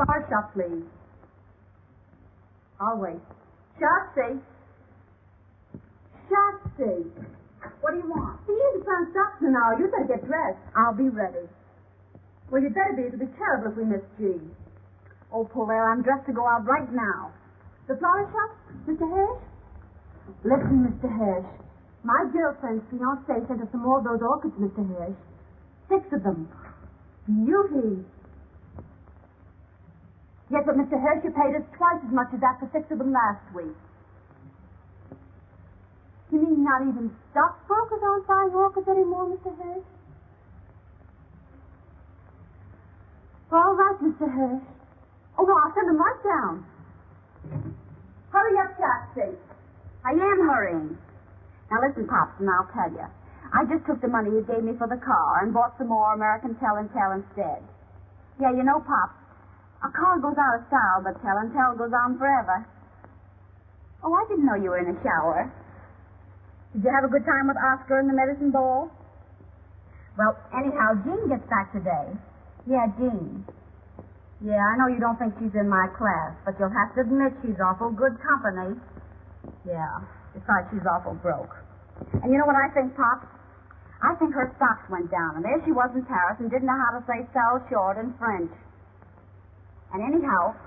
flower shop, please. I'll wait. Shotzi. Shotzi. What do you want? He isn't found shops in an hour. You better get dressed. I'll be ready. Well, you'd better be. It'll be terrible if we miss G. Oh, Polaire, I'm dressed to go out right now. The flower shop? Mr. Hirsch? Listen, Mr. Hirsch. My girlfriend's fiancé sent us some more of those orchids, Mr. Hirsch. 6 of them. Beauty. Yes, but Mr. Hirsch, you paid us twice as much as that for 6 of them last week. You mean not even stockbrokers aren't buying orchids anymore, Mr. Hirsch? All right, Mr. Hirsch. Oh, no, I'll send them right down. Hurry up, Shotzi. I am hurrying. Now, listen, Pops, and I'll tell you. I just took the money you gave me for the car and bought some more American Tell and Tell instead. Yeah, you know, Pops, a car goes out of style, but Tell and Tell goes on forever. Oh, I didn't know you were in a shower. Did you have a good time with Oscar and the medicine ball? Well, anyhow, Jean gets back today. Yeah, Jean. Yeah, I know you don't think she's in my class, but you'll have to admit she's awful good company. Yeah, besides she's awful broke. And you know what I think, Pop? I think her stocks went down, and there she was in Paris and didn't know how to say sell short in French. And anyhow,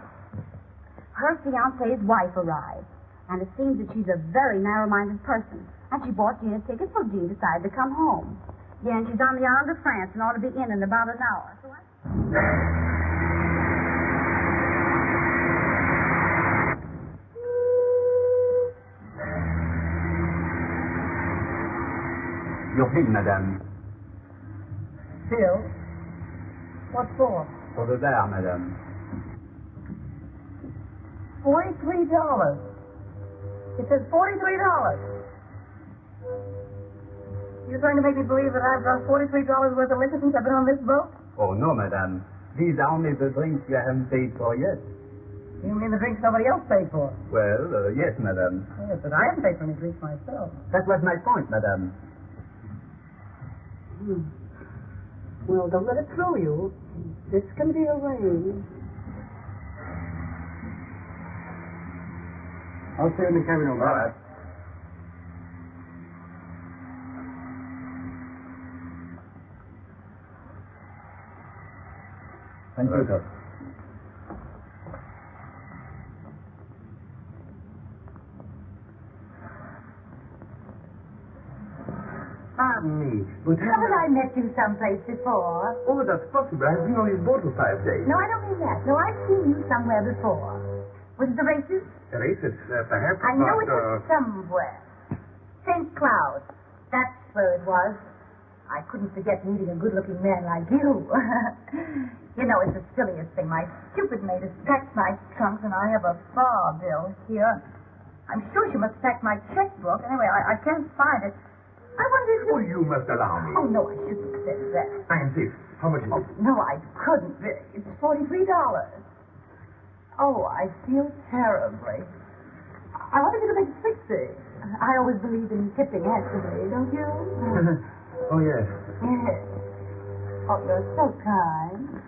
her fiancé's wife arrived, and it seems that she's a very narrow-minded person. And she bought Jean a ticket, so Jean decided to come home. Yeah, and she's on the island of France and ought to be in about an hour. So Your bill, madame. Bill? What for? For the there, madame. $43. It says $43. You're trying to make me believe that I've got $43 worth of liquor since I've been on this boat? Oh, no, madame. These are only the drinks you haven't paid for yet. You mean the drinks somebody else paid for? Well, yes, madame. Yes, but I haven't paid for any drinks myself. That was my point, madame. Well, don't let it throw you. This can be arranged. I'll stay in the cabin over. All right. Thank you, sir. Pardon me, but Haven't I met you someplace before? Oh, that's possible. I've been on his boat for 5 days. No, I don't mean that. No, I've seen you somewhere before. Was it the races? The races, perhaps. I know but, it was somewhere. St. Cloud. That's where it was. I couldn't forget meeting a good-looking man like you. You know, it's the silliest thing. My stupid maid has packed my trunks, and I have a bar bill here. I'm sure she must have packed my checkbook. Anyway, I can't find it. I wonder if you... Oh, you must allow me. Oh, no, I shouldn't have said that. I insist. How much is it? No, I couldn't. It's $43. Oh, I feel terribly. I want to get a big 60. I always believe in tipping handsomely, don't you? Oh, yes. Yes. Oh, you're so kind.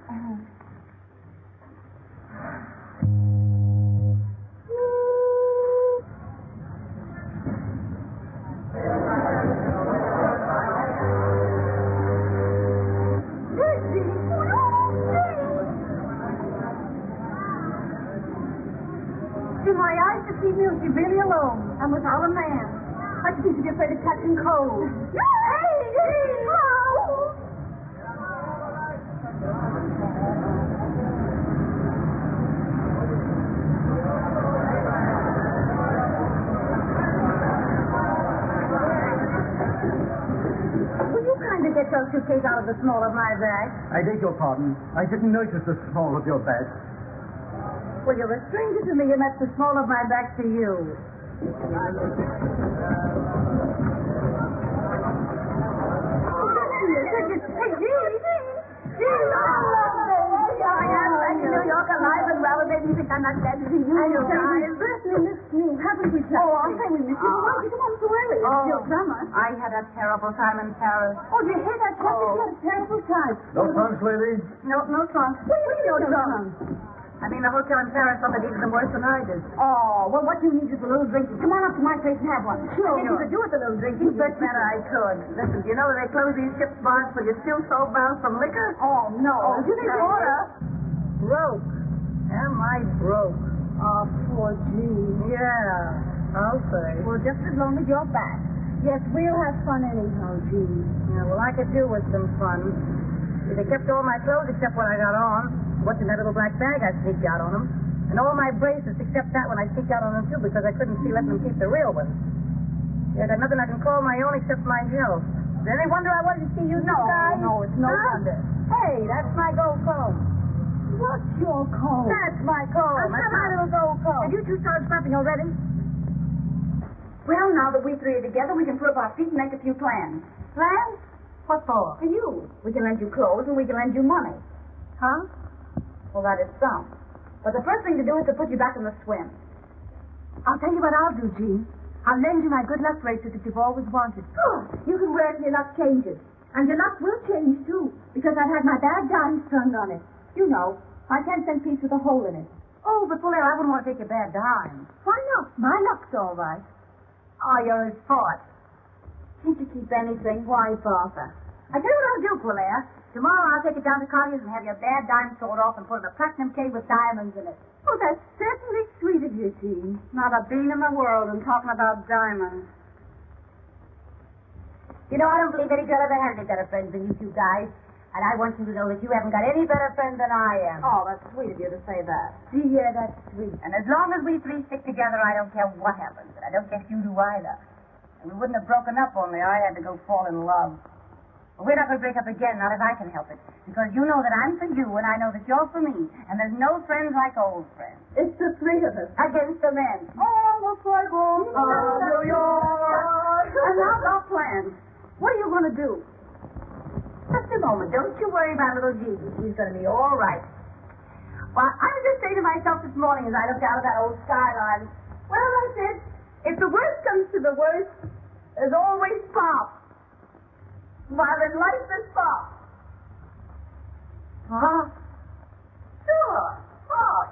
In my eyes, to see me, was she really alone and without a man. I just need to be afraid of catching cold. Will you kindly get your suitcase out of the small of my bag? I beg your pardon. I didn't notice the small of your bag. Well, you're a stranger to me, and that's the small of my back to you. Hey, Gene, I love this. Here I am back in New York, alive and well, and maybe you think I'm not glad to see you. I know, guys. Certainly missed me, haven't we, Chuck? Oh, I'll say we missed you. Why did you come so early? It's still summer. I had a terrible time in Paris. Oh, did you hear that, Chuck? You had a terrible time. No trunks, lady? No trunk. What do you mean, no trunk? I I mean, the hotel in Paris only needed them worse than I did. Oh, well, what you need is a little drinking. Come on up to my place and have one. Sure. I guess you could do with a little drinking. You bet I could. Listen, do you know that they close these ships' bars so you're still so bound from liquor? Oh, no. Oh, you think water? Broke. Am I broke? Oh, poor Jean. Yeah, I'll say. Well, just as long as you're back. Yes, we'll have fun anyhow, Jean. Yeah, well, I could do with some fun. They kept all my clothes except what I got on. What's in that little black bag I sneaked out on them. And all my bracelets except that one I sneaked out on them, too, because I couldn't see letting them keep the real ones. Yeah, I got nothing I can call my own except my health. Is there any wonder I wanted to see you guys? No, it's no wonder. Hey, that's my gold comb. What's your comb? That's my comb. That's my little gold comb. Have you two started scrapping already? Well, now that we three are together, we can put up our feet and make a few plans. Plans? What for? For you. We can lend you clothes and we can lend you money. Huh? Well, that is some. But the first thing to do is to put you back in the swim. I'll tell you what I'll do, Jean. I'll lend you my good luck bracelet that you've always wanted. Good. You can wear it till your luck changes. And your luck will change, too, because I've had my bad dimes turned on it. You know, my 10-cent piece with a hole in it. Oh, but Fuller, I wouldn't want to take your bad dime. Why not? My luck's all right. Oh, you're his sport. Can't you keep anything? Why, Bertha? I tell you what I'll do, Fuller. Tomorrow I'll take it down to Collier's and have your bad dime sold off and put in a platinum cave with diamonds in it. Oh, that's certainly sweet of you, Jean. Not a bean in the world and talking about diamonds. You know, I don't believe any girl ever had any better friends than you two guys. And I want you to know that you haven't got any better friends than I am. Oh, that's sweet of you to say that. Yeah, that's sweet. And as long as we three stick together, I don't care what happens. And I don't guess you do either. And we wouldn't have broken up only I had to go fall in love. But we're not going to break up again, not if I can help it. Because you know that I'm for you, and I know that you're for me. And there's no friends like old friends. It's the three of us. Against the men. Oh, looks like New York. And now our plans. What are you going to do? Just a moment. Don't you worry about little Gigi. She's going to be all right. Well, I was just saying to myself this morning as I looked out of that old skyline, well, I said, if the worst comes to the worst, there's always Pop. While in life is Pop. Huh? Sure, Pop.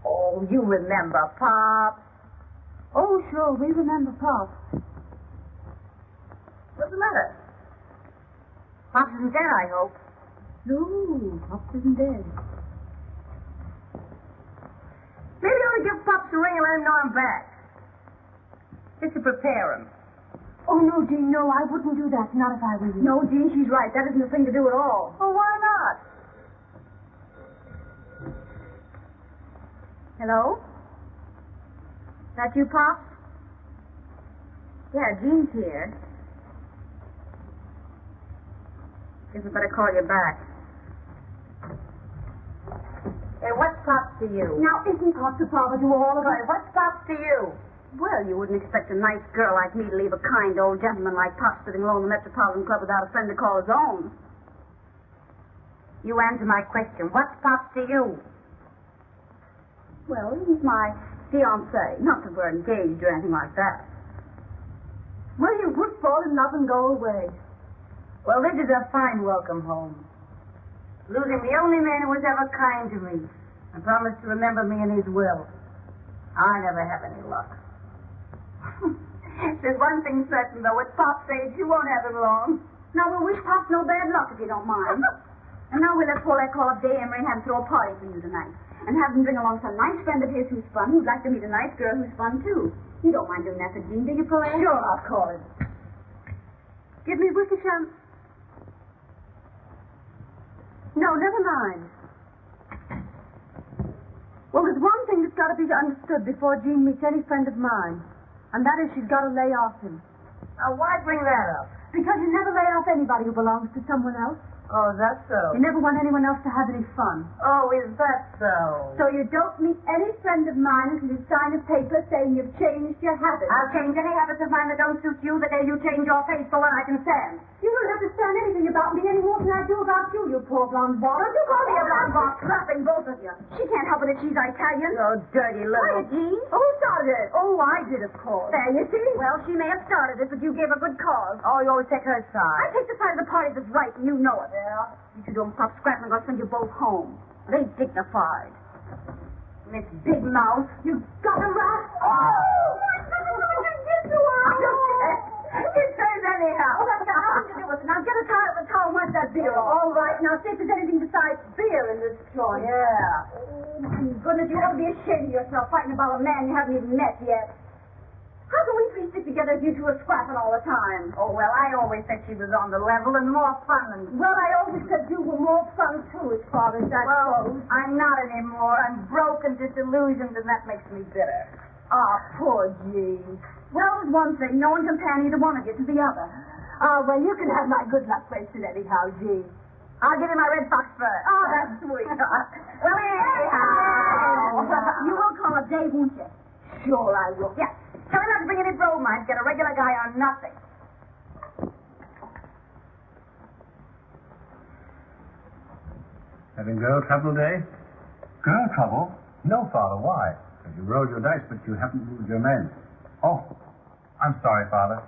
Oh, you remember Pop. Oh, sure, we remember Pop. What's the matter? Pop isn't dead, I hope. No, Pop isn't dead. Maybe you ought to give Pops a ring and let him know I'm back. Just to prepare him. Oh, no, Jean, no, I wouldn't do that. Not if I were you. No, Jean, she's right. That isn't the thing to do at all. Well, why not? Hello? That you, Pop? Yeah, Jean's here. Guess I better call you back. Hey, what's Pops to you? Now, isn't Pops a father to all of us? What's Pops to you? Well, you wouldn't expect a nice girl like me to leave a kind old gentleman like Pops sitting alone in the Metropolitan Club without a friend to call his own. You answer my question. What's Pops to you? Well, he's my fiancé. Not that we're engaged or anything like that. Well, you would fall in love and go away. Well, this is a fine welcome home. Losing the only man who was ever kind to me and promised to remember me in his will. I never have any luck. There's one thing certain, though. With Pop's age, you won't have him long. Now, we'll wish Pops no bad luck, if you don't mind. And now we'll let Paulette call up Day Emery and have him throw a party for you tonight. And have him bring along some nice friend of his who's fun, who'd like to meet a nice girl who's fun, too. You don't mind doing that for Jean, do you, Paulette? Sure, I'll call him. Give me a Wickersham. No, never mind. Well, there's one thing that's got to be understood before Jean meets any friend of mine, and that is she's got to lay off him. Now, why bring that up? Because you never lay off anybody who belongs to someone else. Oh, that's so. You never want anyone else to have any fun. Oh, is that so? So you don't meet any friend of mine until you sign a paper saying you've changed your habits. I'll change any habits of mine that don't suit you the day you change your face for one I can stand. You don't understand anything about me any more than I do about you, you poor blonde ball. Don't you call me a blonde ball, slapping both of you. She can't help it if she's Italian. Oh, dirty little... Wait, Jean? Who started it? Oh, I did, of course. There, you see? Well, she may have started it, but you gave a good cause. Oh, you always take her side. I take the side of the party that's right, and you know it. Yeah? You two don't stop scrapping, I'm going to send you both home. It ain't dignified. Miss Big Mouth, you got a rat. Oh, what did you do? It says anyhow. Oh, that's nothing to do with it. Now get a tie up the towel and wipe that beer off. All right. Now see if there's anything besides beer in this joint. Yeah. Oh, my goodness, you ought to be ashamed of yourself fighting about a man you haven't even met yet. How can we three stick together if you two are scrapping all the time? Oh, well, I always said she was on the level and more fun than... Well, I always said you were more fun, too, as far as that goes. I'm not anymore. I'm broken, disillusioned, and that makes me bitter. Ah, poor Jean. Well, there's one thing. No one can pan either one of you to the other. Oh, well, you can have my good luck wasted anyhow, Jean. I'll give you my red fox fur. Oh, that's sweet. Well, anyhow. You will call up Dave, won't you? Sure I will. Yeah. Tell him not to bring any bromide. Get a regular guy on nothing. Having girl trouble, Dave? Girl trouble? No, Father. Why? Because you rolled your dice, but you haven't moved your men. Oh, I'm sorry, Father.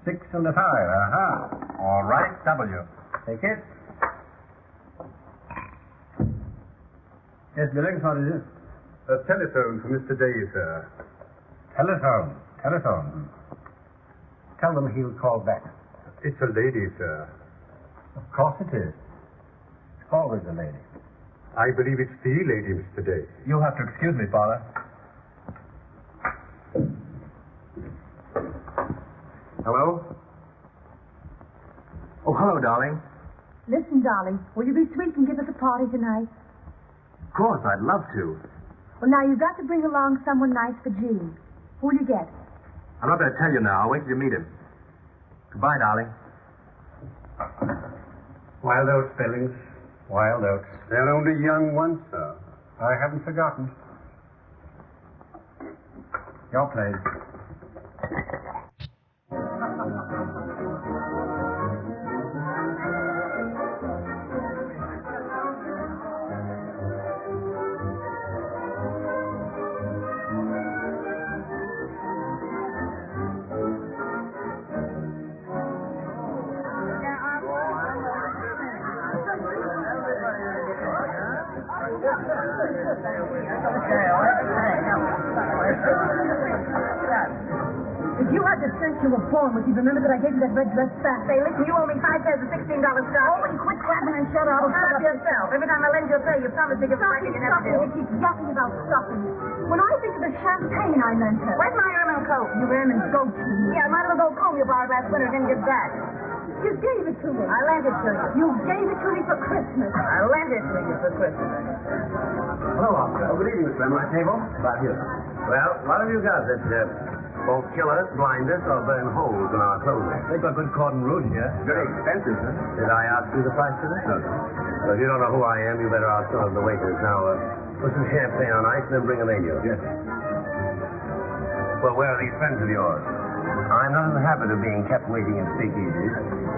6 and a 5. Aha. All right, W. Take it. Yes, Billings, what is it? A telephone for Mr. Day, sir. Telephone. Tell them he'll call back. It's a lady, sir. Of course it is. It's always a lady. I believe it's the lady, Mr. Day. You'll have to excuse me, Father. Hello? Oh, hello, darling. Listen, darling, will you be sweet and give us a party tonight? Of course, I'd love to. Well, now, you've got to bring along someone nice for Jean. Who'll you get? I'm not going to tell you now. I'll wait till you meet him. Goodbye, darling. Wild oats, Billings. Wild oats. They're only young ones, sir. I haven't forgotten. Your place. If you had the sense you were born with, you'd remember that I gave you that red dress back. Say, listen, you owe me 5 pairs of $16 stock. Oh, will you quit clapping and shut up? Shut up yourself. Every time I lend you a pair, you promise to give it back and you never do. You keep yapping about stuffing. When I think of the champagne I lent her. Where's my ermine coat? Your ermine goat cheese. Yeah, my little gold comb you borrowed last winter didn't get back. You gave it to me. I lent it to you. You gave it to me for Christmas. I lent it to you for Christmas. Hello, Oscar. Oh, good evening, Slim. My table? About here. Well, what have you got that won't kill us, blind us, or burn holes in our clothing? They've got good cordon rouge here. Very expensive, sir. Did I ask you the price of this? No. Well, if you don't know who I am, you better ask some of the waiters. Now, put some champagne on ice and then bring them in, you. Yes. Well, where are these friends of yours? I'm not in the habit of being kept waiting in speakeasies.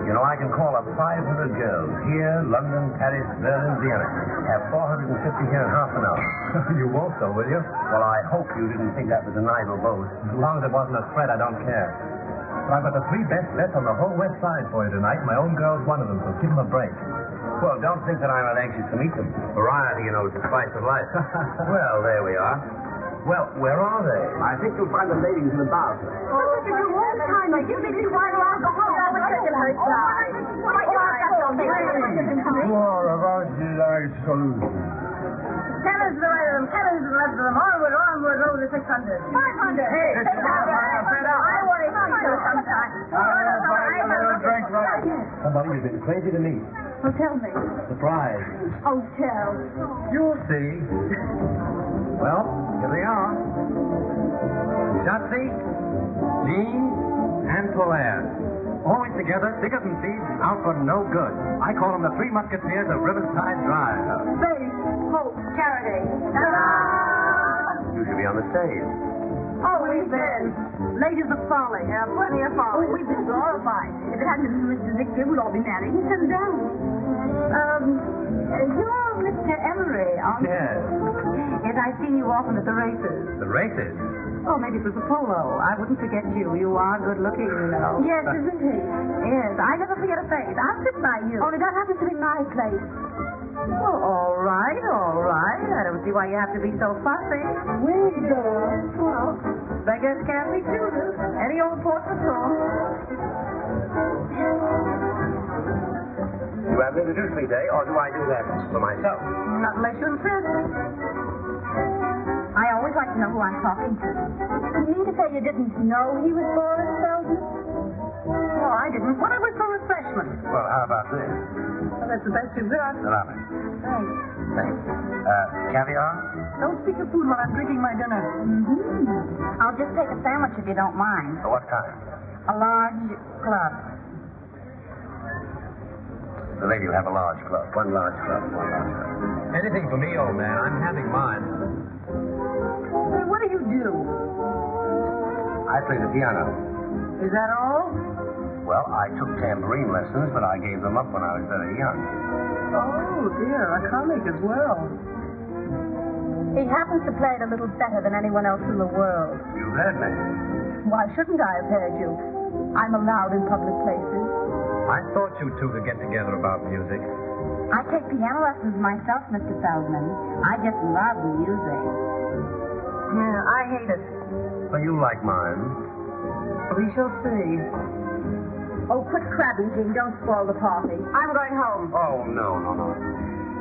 You know, I can call up 500 girls here, London, Paris, Berlin, Vienna. Have 450 here in half an hour. You won't, though, will you? Well, I hope you didn't think that was an idle boast. As long as it wasn't a threat, I don't care. But I've got the 3 best bets on the whole West Side for you tonight. My own girl's one of them, so give them a break. Well, don't think that I'm not anxious to meet them. Variety, you know, is the spice of life. Well, there we are. Well, where are they? I think you'll find the ladies in the bar. Oh, look at you all the time. Like, you make me whine around the whole hour with such a hurt side. Tell us the right of them, tell us the left of them. Onward, onward, over the 600. 500. Hey, I want to see you sometime. Somebody you've been crazy to meet. Oh, tell me. Surprise. Oh, tell. You'll see. Well, here they are. Shotzi, Jean, and Polaire. Always together, thick as thieves, out for no good. I call them the 3 Musketeers of Riverside Drive. Faith, hope, charity. Ta-da! You should be on the stage. Oh, we've been. Ladies of Folly. Plenty of folly. Oh, we've been glorified. If it hadn't been for Mr. Victor, we'd all be married and settled down. You're Mr. Emery, aren't you? Yes. Yes, I've seen you often at the races. The races? Oh, maybe it was a polo. I wouldn't forget you. You are good looking, you know. Yes, isn't he? Yes, I never forget a face. I'll sit by you. Only that happens to be my place. Well, all right, all right. I don't see why you have to be so fussy. Wait, girl. Well, beggars can't be choosers. Any old port will do. You haven't introduced me, Day, or do I do that for myself? Not unless you insist. I always like to know who I'm talking to. You mean to say you didn't know he was Boris Feldman? No, I didn't. What I was for refreshment. Well, how about this? Well, that's the best you've got. Allow me. Thanks. Thanks. Caviar? Don't speak of food while I'm drinking my dinner. Mm-hmm. I'll just take a sandwich if you don't mind. What kind? A large club. The lady will have a large club. One large club. Anything for me, old man. I'm having mine. Say, what do you do? I play the piano. Is that all? Well, I took tambourine lessons, but I gave them up when I was very young. Oh, dear, a comic as well. He happens to play it a little better than anyone else in the world. You've heard me. Why shouldn't I have heard you? I'm allowed in public places. I thought you two could get together about music. I take piano lessons myself, Mr. Feldman. I just love music. Yeah, I hate it. Well, you like mine. We shall see. Oh, quit crabbing, Jean. Don't spoil the party. I'm going home. Oh, no.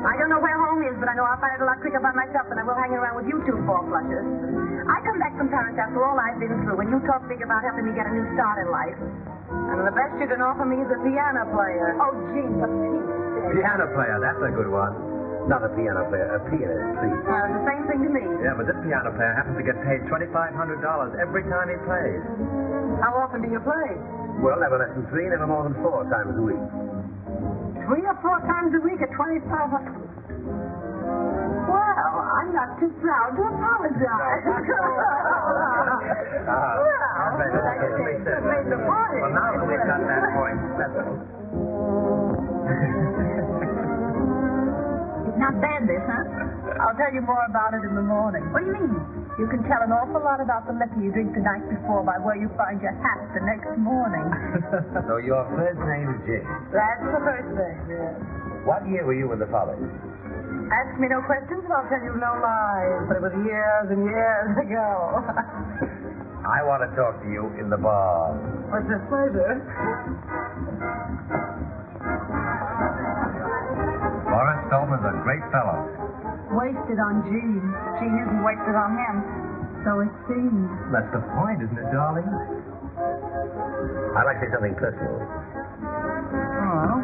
I don't know where home is, but I know I'll find it a lot quicker by myself than I will hanging around with you two four-flushers. I come back from Paris after all I've been through, and you talk big about helping me get a new start in life. And the best you can offer me is a piano player. Oh, Jean, for Pete's sake. Piano player, that's a good one. Not a piano player, a pianist, please. The same thing to me. Yeah, but this piano player happens to get paid $2,500 every time he plays. How often do you play? Well, never less than 3, never more than 4 times a week. 3 or 4 times a week at $2,500. Well, I'm not too proud to apologize. Made the party. Well, now that we've got that point settled. It's not bad, this, huh? I'll tell you more about it in the morning. What do you mean? You can tell an awful lot about the liquor you drink the night before by where you find your hat the next morning. So your first name is Jane. That's the first thing, yes. What year were you in the Follies? Ask me no questions and I'll tell you no lies. But it was years and years ago. I want to talk to you in the bar. What's a pleasure? Boris Feldman's a great fellow. Wasted on Jean. Jean isn't wasted on him. So it seems. That's the point, isn't it, darling? I'd like to say something personal. Oh.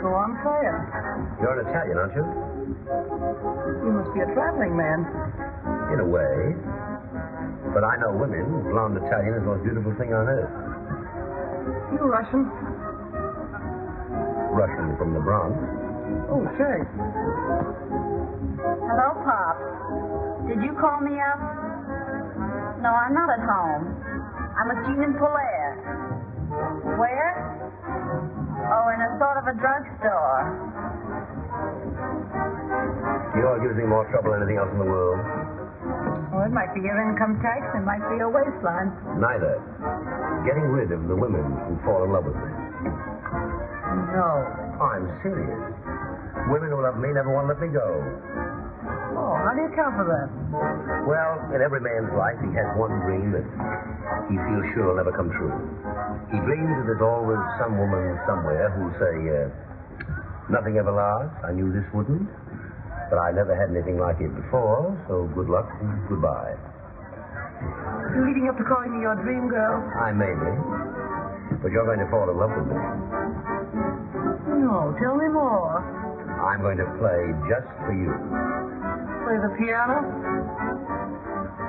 Go on, say it. You're an Italian, aren't you? You must be a traveling man. In a way. But I know women. Blonde Italian is the most beautiful thing on earth. You Russian? Russian from the Bronx. Oh, say. Hello, Pop. Did you call me up? No, I'm not at home. I'm with Jean and Polaire. Where? Oh, in a sort of a drugstore. You know what gives me more trouble than anything else in the world? Well, it might be your income tax. It might be your waistline. Neither. Getting rid of the women who fall in love with me. No. I'm serious. Women who love me never want to let me go. Oh, how do you account for that? Well, in every man's life, he has one dream that he feels sure will never come true. He dreams that there's always some woman somewhere who'll say, nothing ever lasts. I knew this wouldn't. But I never had anything like it before, so good luck and goodbye. You're leading up to calling me your dream girl? I may be. But you're going to fall in love with me. No, tell me more. I'm going to play just for you. Play the piano?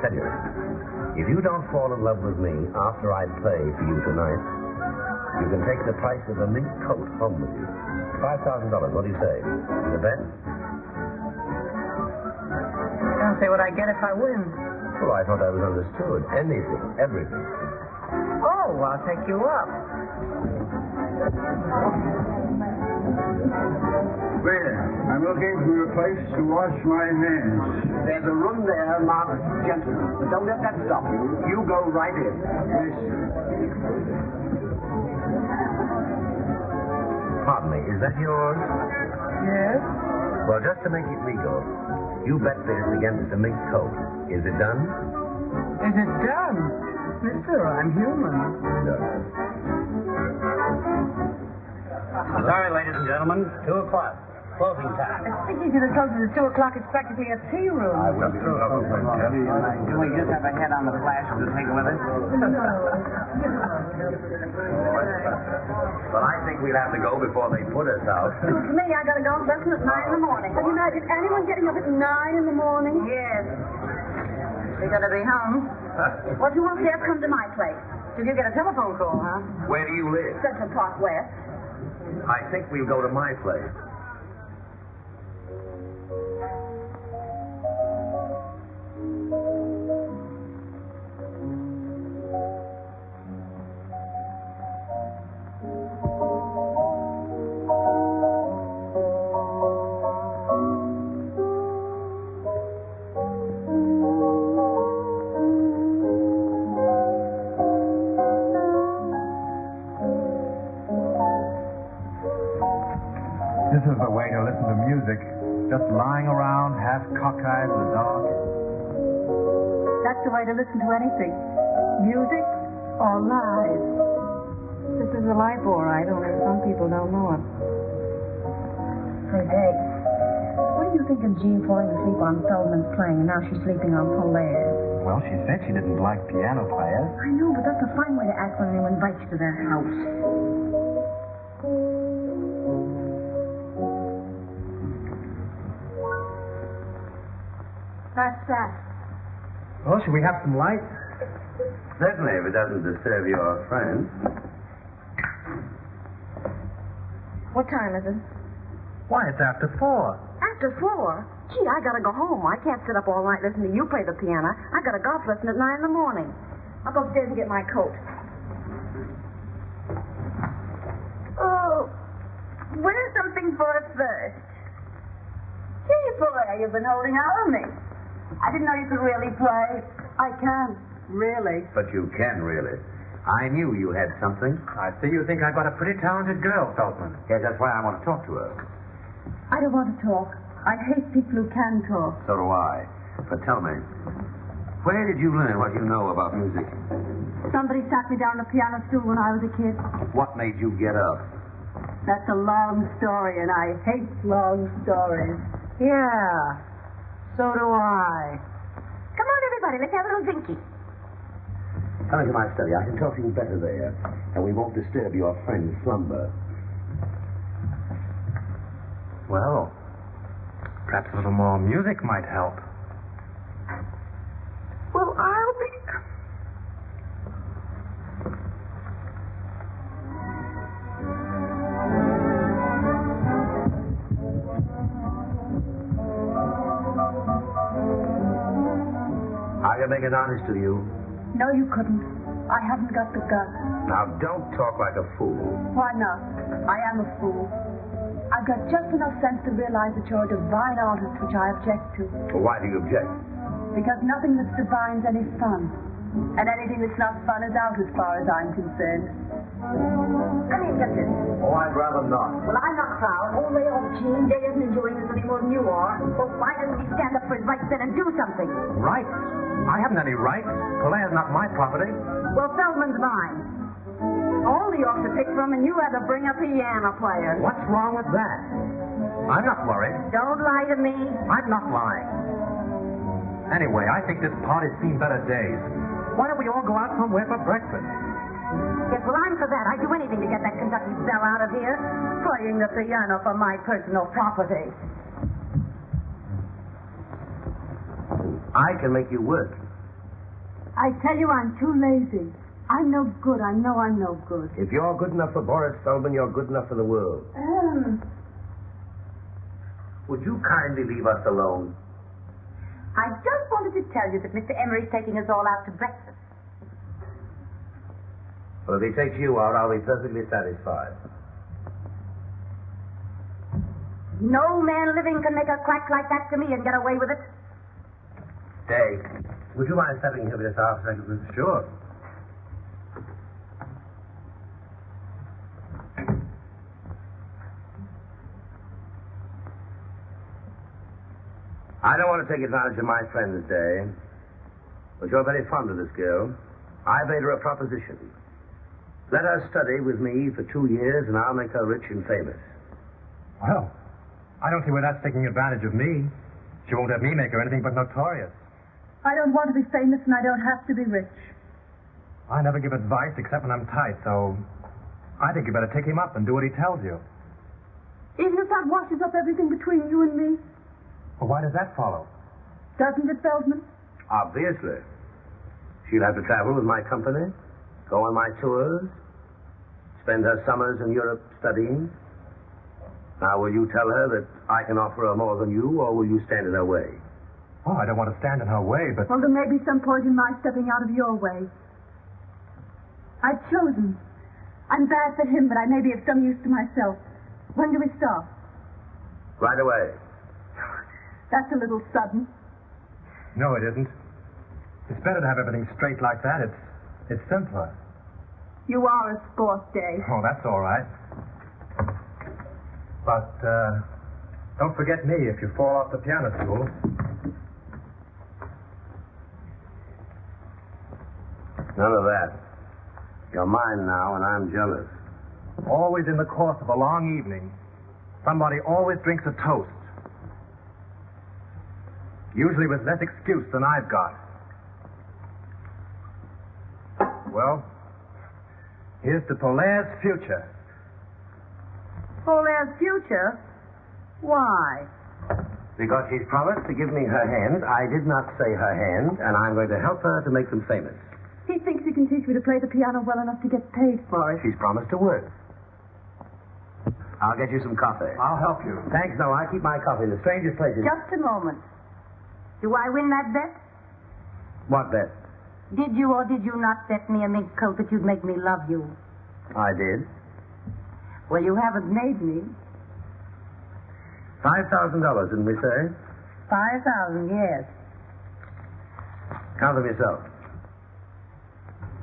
Tell you, if you don't fall in love with me after I play for you tonight, you can take the price of a mink coat home with you. $5,000. What do you say? The bet? Can't say what I get if I win. Well, I thought I was understood. Anything, everything. Oh, I'll take you up. Waiter, I'm looking for a place to wash my hands. There's a room there marked gentlemen, but don't let that stop you. You go right in. Yes, sir. Pardon me, is that yours? Yes? Well, just to make it legal, you bet this against the mink coat. Is it done? Is it done? Mister, I'm human. Sorry, ladies and gentlemen. 2 o'clock. Closing time. Speaking to the closers at 2 o'clock, it's practically a tea room. I will be through. Can we just have a head on the flash to take with us? Well, I think we'll have to go before they put us out. It's me. I gotta go lesson at 9 in the morning. Can you imagine anyone getting up at 9 in the morning? Yes. You're gonna be home. Well, if you want to come to my place. Did you get a telephone call, huh? Where do you live? Central Park West. I think we'll go to my place. This is the way to listen to music. Just lying around, half cockeyed in the dark. That's the way to listen to anything. Music or lies. This is a life, all right, only some people don't know it. Say, Dave, what do you think of Jean falling asleep on Feldman's playing and now she's sleeping on Polaire? Well, she said she didn't like piano players. I know, but that's a fine way to act when anyone invites you to their house. That's that. Well, should we have some light? Certainly, if it doesn't disturb your friend. What time is it? Why, it's after 4. After 4? Gee, I gotta go home. I can't sit up all night listening to you play the piano. I got a golf lesson at 9 in the morning. I'll go upstairs and get my coat. Oh, wear something for a first. Gee, boy, you've been holding out on me. I didn't know you could really play. I can, really. But you can, really. I knew you had something. I see you think I've got a pretty talented girl, Feldman. Yes, that's why I want to talk to her. I don't want to talk. I hate people who can talk. So do I. But tell me, where did you learn what you know about music? Somebody sat me down on a piano stool when I was a kid. What made you get up? That's a long story, and I hate long stories. Yeah, so do I. Come on, everybody, let's have a little drinky. Come into my study. I can talk to you better there, and we won't disturb your friend's slumber. Well, perhaps a little more music might help. Well, I'll be... I can make an honest to you. No, you couldn't. I haven't got the guts. Now, don't talk like a fool. Why not? I am a fool. I've got just enough sense to realize that you're a divine artist, which I object to. Well, why do you object? Because nothing that's divine's any fun. And anything that's not fun is out as far as I'm concerned. Come here, get this. Oh, I'd rather not. Well, I'm not proud. Only old Gene Day isn't enjoying this any more than you are. Well, why doesn't he stand up for his rights then and do something? Rights? I haven't any rights. Polaire's not my property. Well, Feldman's mine. All the ought to pick from, and you had to bring a piano player. What's wrong with that? I'm not worried. Don't lie to me. I'm not lying. Anyway, I think this party's seen better days. Why don't we all go out somewhere for breakfast? Yes, well, I'm for that. I'd do anything to get that Kentucky belle out of here. Playing the piano for my personal property. I can make you work. I tell you, I'm too lazy. I'm no good. I know I'm no good. If you're good enough for Boris Feldman, you're good enough for the world. Would you kindly leave us alone? I just wanted to tell you that Mr. Emery's taking us all out to breakfast. Well, if he takes you out, I'll be perfectly satisfied. No man living can make a crack like that to me and get away with it. Dave, would you mind stepping here just half a second? Sure. I don't want to take advantage of my friend's day, but you're very fond of this girl. I made her a proposition. Let her study with me for 2 years, and I'll make her rich and famous. Well, I don't see where that's taking advantage of me. She won't have me make her anything but notorious. I don't want to be famous, and I don't have to be rich. I never give advice except when I'm tight, so I think you better take him up and do what he tells you. Even if that washes up everything between you and me, Well, why does that follow? doesn't it, Feldman? Obviously. She'll have to travel with my company, go on my tours, spend her summers in Europe studying. Now, will you tell her that I can offer her more than you, or will you stand in her way? Oh, I don't want to stand in her way, but... Well, there may be some point in my stepping out of your way. I've chosen. I'm bad for him, but I may be of some use to myself. When do we start? Right away. That's a little sudden. No, it isn't. It's better to have everything straight like that. It's simpler. You are a sport, Dave. Oh, that's all right. But, don't forget me if you fall off the piano stool. None of that. You're mine now, and I'm jealous. Always in the course of a long evening, somebody always drinks a toast. Usually with less excuse than I've got. Well, here's to Polaire's future. Polaire's future? Why? Because she's promised to give me her hand. I did not say her hand, and I'm going to help her to make them famous. He thinks he can teach me to play the piano well enough to get paid for it. She's promised to work. I'll get you some coffee. I'll help you. Thanks, no, I keep my coffee in the strangest places. Just a moment. Do I win that bet? What bet? Did you or did you not bet me a mink coat that you'd make me love you? I did. Well, you haven't made me. $5,000, didn't we say? 5,000, yes. Count them yourself.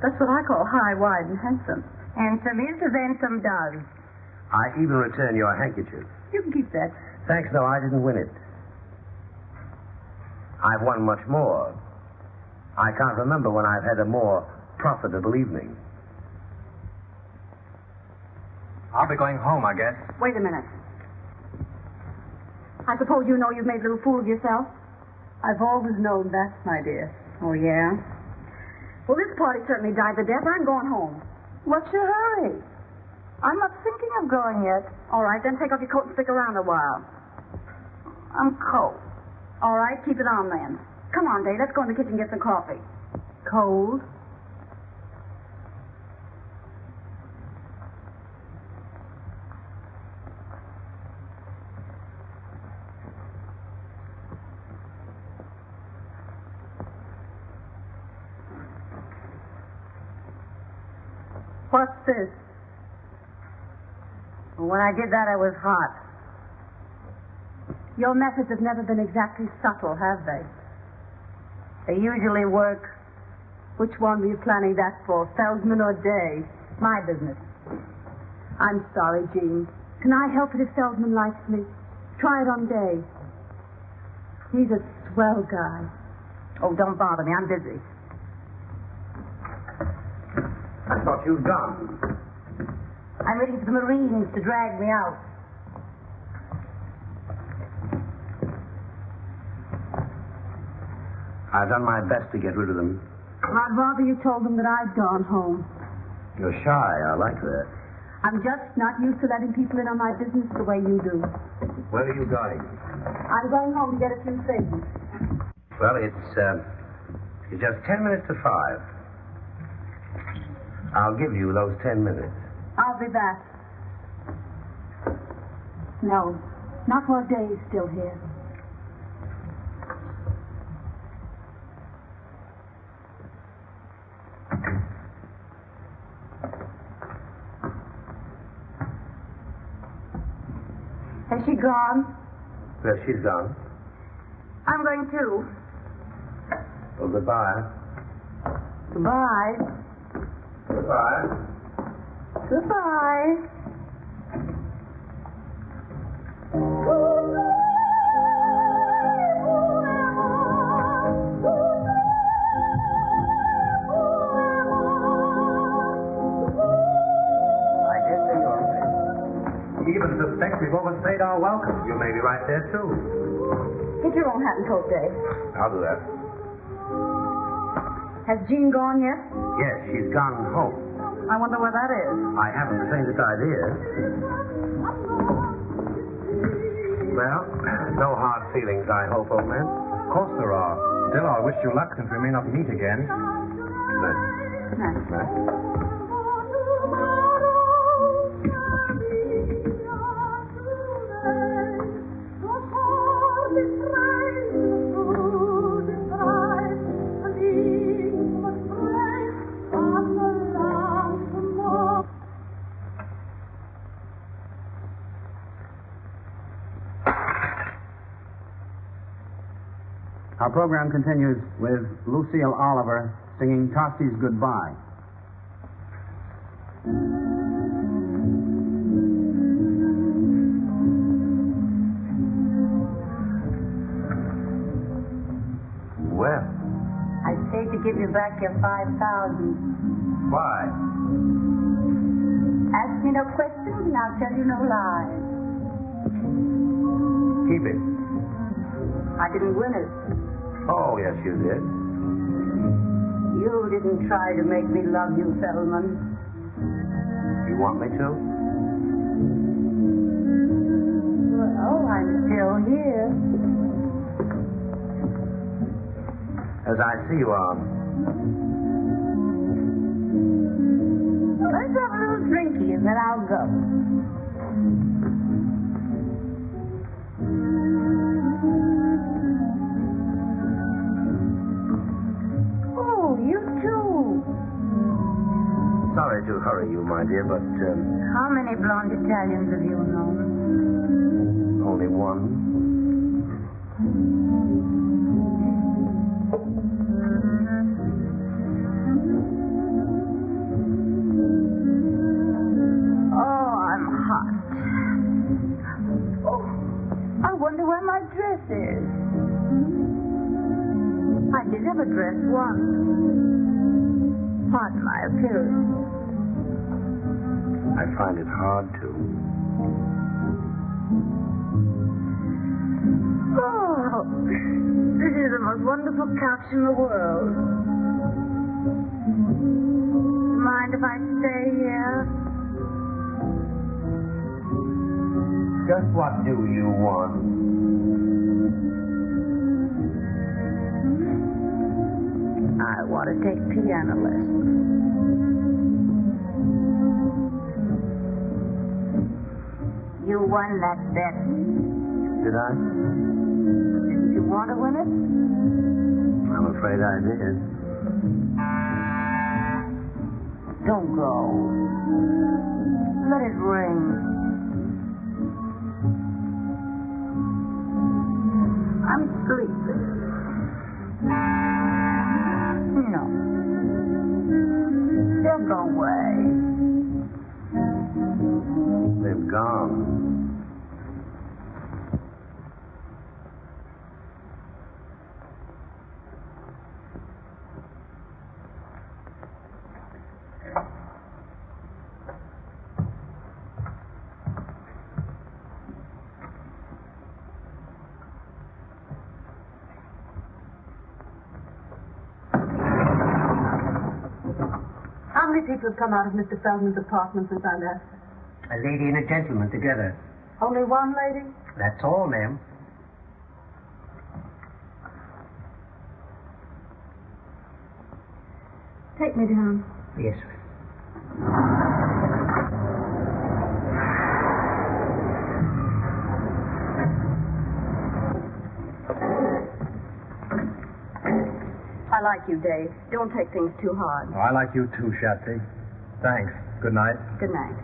That's what I call high, wide, and handsome. Handsome is as handsome does. I even return your handkerchief. You can keep that. Thanks, no, I didn't win it. I've won much more. I can't remember when I've had a more profitable evening. I'll be going home, I guess. Wait a minute. I suppose you know you've made a little fool of yourself? I've always known that, my dear. Oh, yeah? Well, this party certainly died the death. I'm going home. What's your hurry? I'm not thinking of going yet. All right, then take off your coat and stick around a while. I'm cold. All right, keep it on then. Come on, Dave. Let's go in the kitchen and get some coffee. Cold? What's this? When I did that, I was hot. Your methods have never been exactly subtle, have they? They usually work. Which one were you planning that for, Feldman or Day? My business. I'm sorry, Jean. Can I help it if Feldman likes me? Try it on Day. He's a swell guy. Oh, don't bother me. I'm busy. I thought you'd gone. I'm waiting for the Marines to drag me out. I've done my best to get rid of them. I'd rather you told them that I'd gone home. You're shy. I like that. I'm just not used to letting people in on my business the way you do. Where are you going? I'm going home to get a few things. Well, it's just 10 minutes to 5. I'll give you those 10 minutes. I'll be back. No, not while Dave's still here. Has she gone? Yes, she's gone. I'm going too. Well, goodbye. Goodbye. Goodbye. Goodbye. Goodbye. even suspect we've overstayed our welcome. You may be right there, too. Get your own hat and coat, Dave. I'll do that. Has Jean gone yet? Yes, she's gone home. I wonder where that is. I haven't the faintest idea. Well, no hard feelings, I hope, old man. Of course there are. Still, I wish you luck since we may not meet again. Nice. Our program continues with Lucille Oliver singing Tossie's Goodbye. Well, I stayed to give you back your 5,000. why? Ask me no questions and I'll tell you no lies. Keep it. I didn't win it. Oh, yes, you did. You didn't try to make me love you, Feldman. You want me to? Well, I'm still here. As I see you are. Let's have a little drinky and then I'll go. Oh, you too. Sorry to hurry you, my dear, but How many blonde Italians have you known? only one. Oh, I'm hot. Oh, I wonder where my dress is. I did have a dress once. Pardon my appearance. I find it hard to. Oh, this is the most wonderful couch in the world. Mind if I stay here? Just what do you want? I want to take piano lessons. You won that bet. Did I? Didn't you want to win it? I'm afraid I did. Don't go. Let it ring. I'm sleepy. No. They'll go away. They've gone. How many people have come out of Mr. Feldman's apartment since I left? A lady and a gentleman together. Only one lady? That's all, ma'am. Take me down. Yes, sir. I like you, Dave. Don't take things too hard. Oh, I like you too, Shatsy. Thanks. Good night. Good night.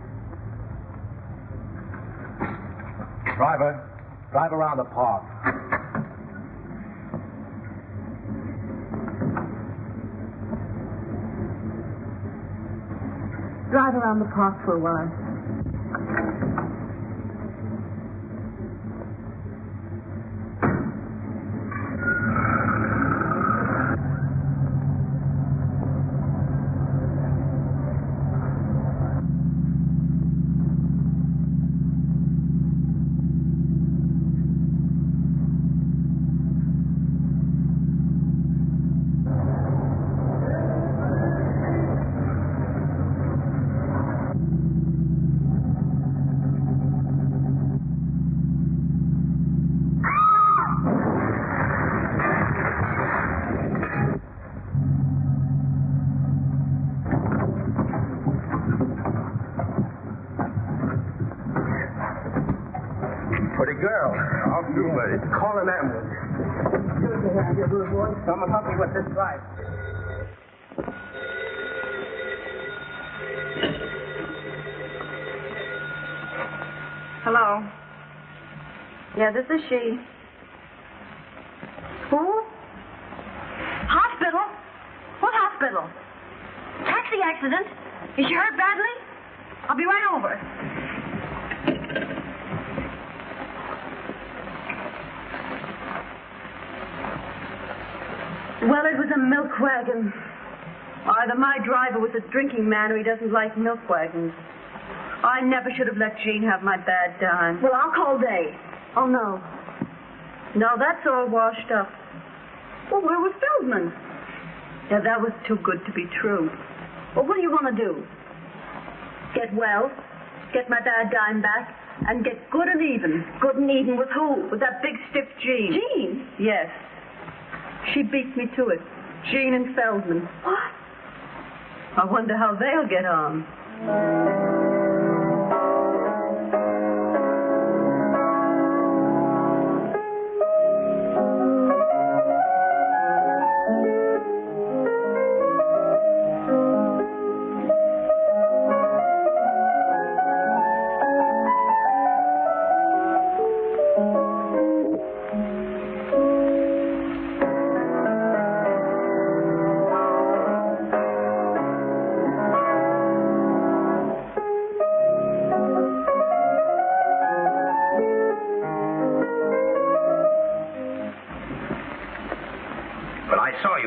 Driver, drive around the park. Drive around the park for a while. Pretty girl. I'll do, buddy. Call an ambulance. Good to have you, little boy. Someone help me with this drive. Hello. Yeah, this is she. Who? Hospital? What hospital? Taxi accident? Is she hurt badly? I'll be right over. Well, it was a milk wagon. Either my driver was a drinking man or he doesn't like milk wagons. I never should have let Jean have my bad dime. Well, I'll call Dave. Oh, no. No, that's all washed up. Well, where was Feldman? Yeah, that was too good to be true. Well, what do you want to do? Get well, get my bad dime back, and get good and even. Good and even with who? With that big stiff Jean. Jean? Yes. She beat me to it. Jean and Feldman. What? I wonder how they'll get on.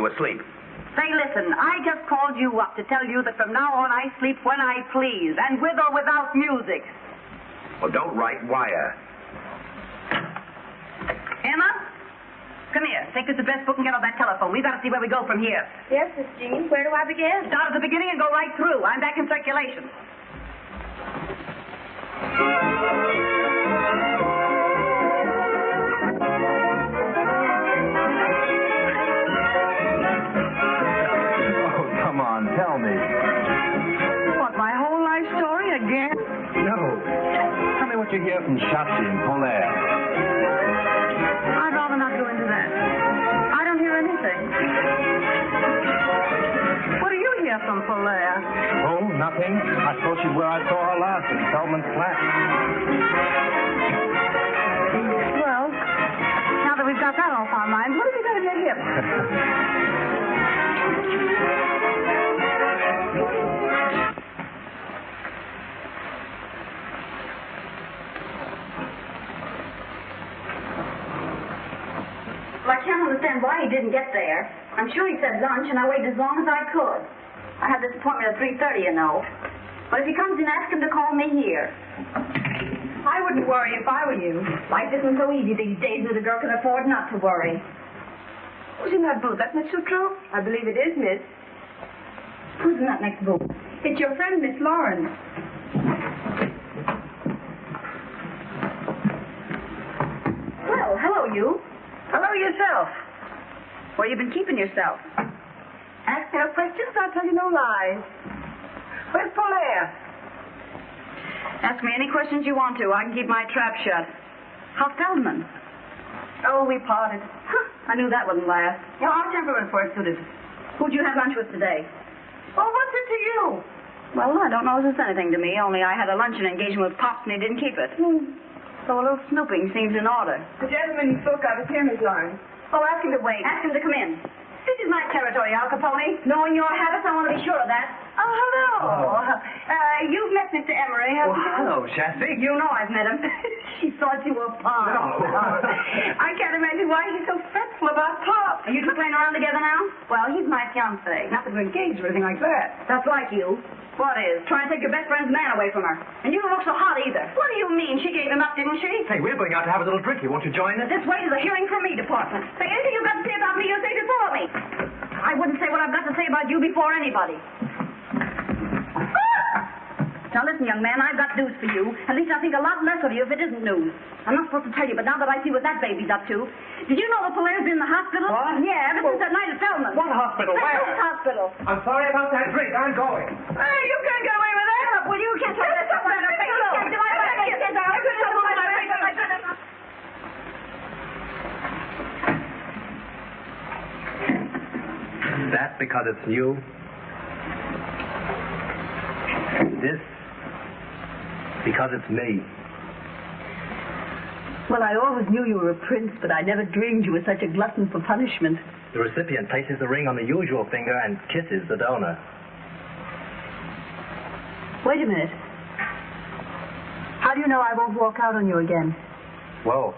Asleep. Say, listen, I just called you up to tell you that from now on I sleep when I please, and with or without music. Well, don't write wire. Emma? Come here. Take us the best book and get on that telephone. We've got to see where we go from here. Yes, Miss Jean. Where do I begin? Start at the beginning and go right through. I'm back in circulation. Tell me. What, my whole life story again? No. Tell me what you hear from Shotzi and Polaire. I'd rather not go into that. I don't hear anything. What do you hear from Polaire? Oh, nothing. I suppose she's where I saw her last, in Feldman's flat. Well, now that we've got that off our minds, what are we going to do here? Well, I can't understand why he didn't get there. I'm sure he said lunch, and I waited as long as I could. I had this appointment at 3:30, you know. But if he comes in, ask him to call me here. I wouldn't worry if I were you. Life isn't so easy these days that a girl can afford not to worry. Who's in that booth? That's Miss Sutro? I believe it is, Miss. Who's in that next booth? It's your friend, Miss Lawrence. Well, hello, you. Hello yourself. Where you been keeping yourself? Ask no questions, I'll tell you no lies. Where's Polaire? Ask me any questions you want to. I can keep my trap shut. How's Feldman? Oh, we parted. Huh, I knew that wouldn't last. You know, our temperament for it suited. Who'd you have lunch with today? Oh, what's it to you? Well, I don't know if it's anything to me, only I had a luncheon engagement with Pops and he didn't keep it. So a little snooping seems in order. The gentleman you spoke of is here, Miss Lawrence. Oh, ask him to wait. Ask him to come in. This is my territory, Al Capone. Knowing your habits, I want to be sure of that. Oh, hello. You've met Mr. Emery, haven't you? Hello, Shotzi. You know I've met him. She thought you were Pop. No. I can't imagine why he's so fretful about Pop. Are you two playing around together now? Well, he's my fiancé. Not that we're engaged or anything like that. That's like you. What is? Trying to take your best friend's man away from her. And you don't look so hot either. What do you mean? She gave him up, didn't she? Hey, we're going out to have a little drink. Won't you join us? This way to the hearing from me department. Say anything you've got to say about me, you say before me. I wouldn't say what I've got to say about you before anybody. Now listen, young man, I've got news for you. At least I think a lot less of you if it isn't news. I'm not supposed to tell you, but now that I see what that baby's up to. Did you know the Polaire's been in the hospital? What? Yeah, ever since that night at Feldman. What hospital? The Where? Health hospital. I'm sorry about that drink. I'm going. Hey, you can't get away with that. Will you can't tell me that? because it's new. This because it's me. Well, I always knew you were a prince, but I never dreamed you were such a glutton for punishment. The recipient places the ring on the usual finger and kisses the donor. Wait a minute. How do you know I won't walk out on you again? Whoa.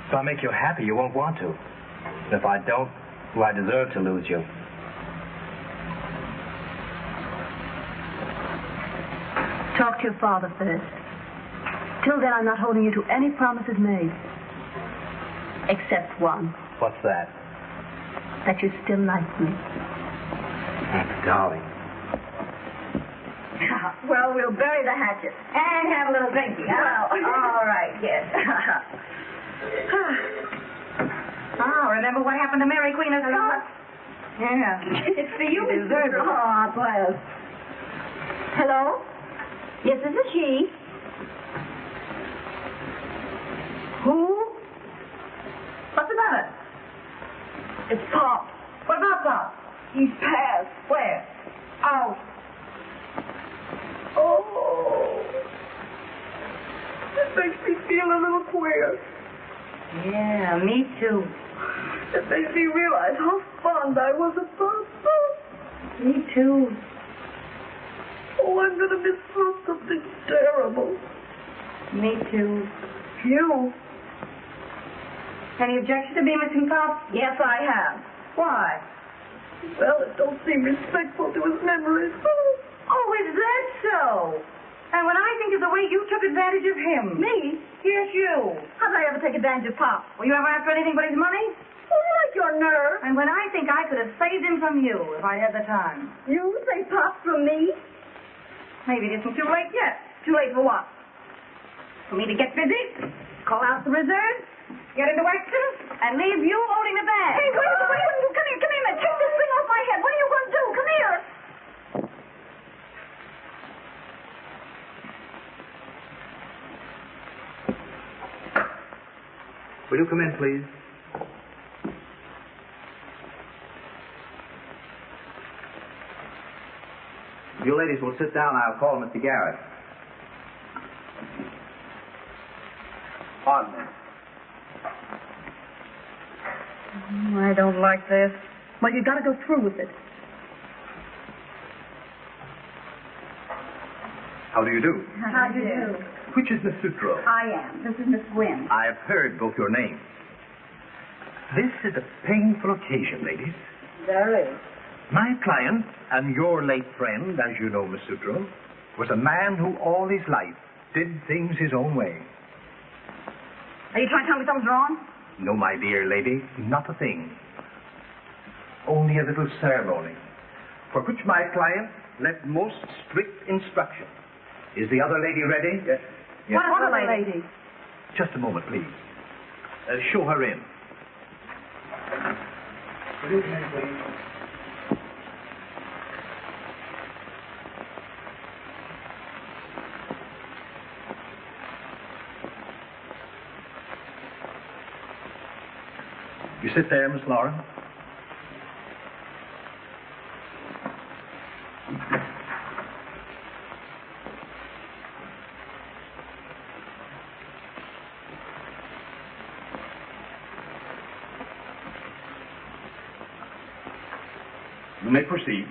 If I make you happy, you won't want to. And if I don't, well, I deserve to lose you. Talk to your father first. Till then, I'm not holding you to any promises made. Except one. What's that? That you still like me. Darling. Well, we'll bury the hatchet and have a little drinky, huh? Well, all right, yes. Oh, remember what happened to Mary Queen of Scots? Yeah. It's for you, Miss Gertrude. Oh, well. Hello? Yes, this is she. Who? What's the matter? It's Pop. What about Pop? He's passed. Where? Out. Oh. It makes me feel a little queer. Yeah, me too. It makes me realize how fond I was of Pop. Me too. Oh, I'm going to miss something terrible. Me too. You? Any objection to me missing Pop? Yes, I have. Why? Well, it don't seem respectful to his memory. Oh, is that so? And when I think of the way you took advantage of him. Me? Yes, you. How did I ever take advantage of Pop? Were you ever after anything but his money? Oh, you like your nerve. And when I think I could have saved him from you if I had the time. You say Pop from me? Maybe it isn't too late yet. Too late for what? For me to get busy, call out the reserves, get into action, and leave you owning the bag. Hey, wait, come here, man. Take this thing off my head. What are you going to do? Come here. Will you come in, please? You ladies will sit down. I'll call Mr. Garrett. Pardon me. I don't like this. Well, you got to go through with it. How do you do? How do you do? Which is Miss Sutro? I am. This is Miss Gwynn. I've heard both your names. This is a painful occasion, ladies. There is. My client and your late friend, as you know, Miss Sutro, was a man who all his life did things his own way. Are you trying to tell me something's wrong? No, my dear lady, not a thing. Only a little ceremony, for which my client left most strict instruction. Is the other lady ready? Yes. What other lady? Just a moment, please. Show her in. Good evening, please. You sit there, Miss Lauren. You may proceed.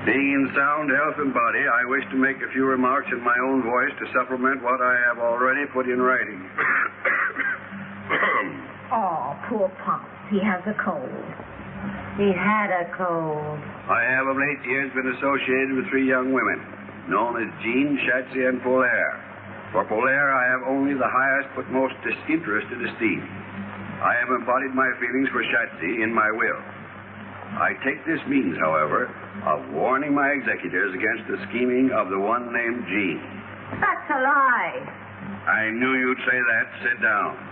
Being in sound health and body, I wish to make a few remarks in my own voice to supplement what I have already put in writing. Oh, poor Pop. He has a cold. He had a cold. I have of late years been associated with three young women, known as Jean, Shatsy, and Polaire. For Polaire, I have only the highest but most disinterested esteem. I have embodied my feelings for Shatsy in my will. I take this means, however, of warning my executors against the scheming of the one named Jean. That's a lie. I knew you'd say that. Sit down.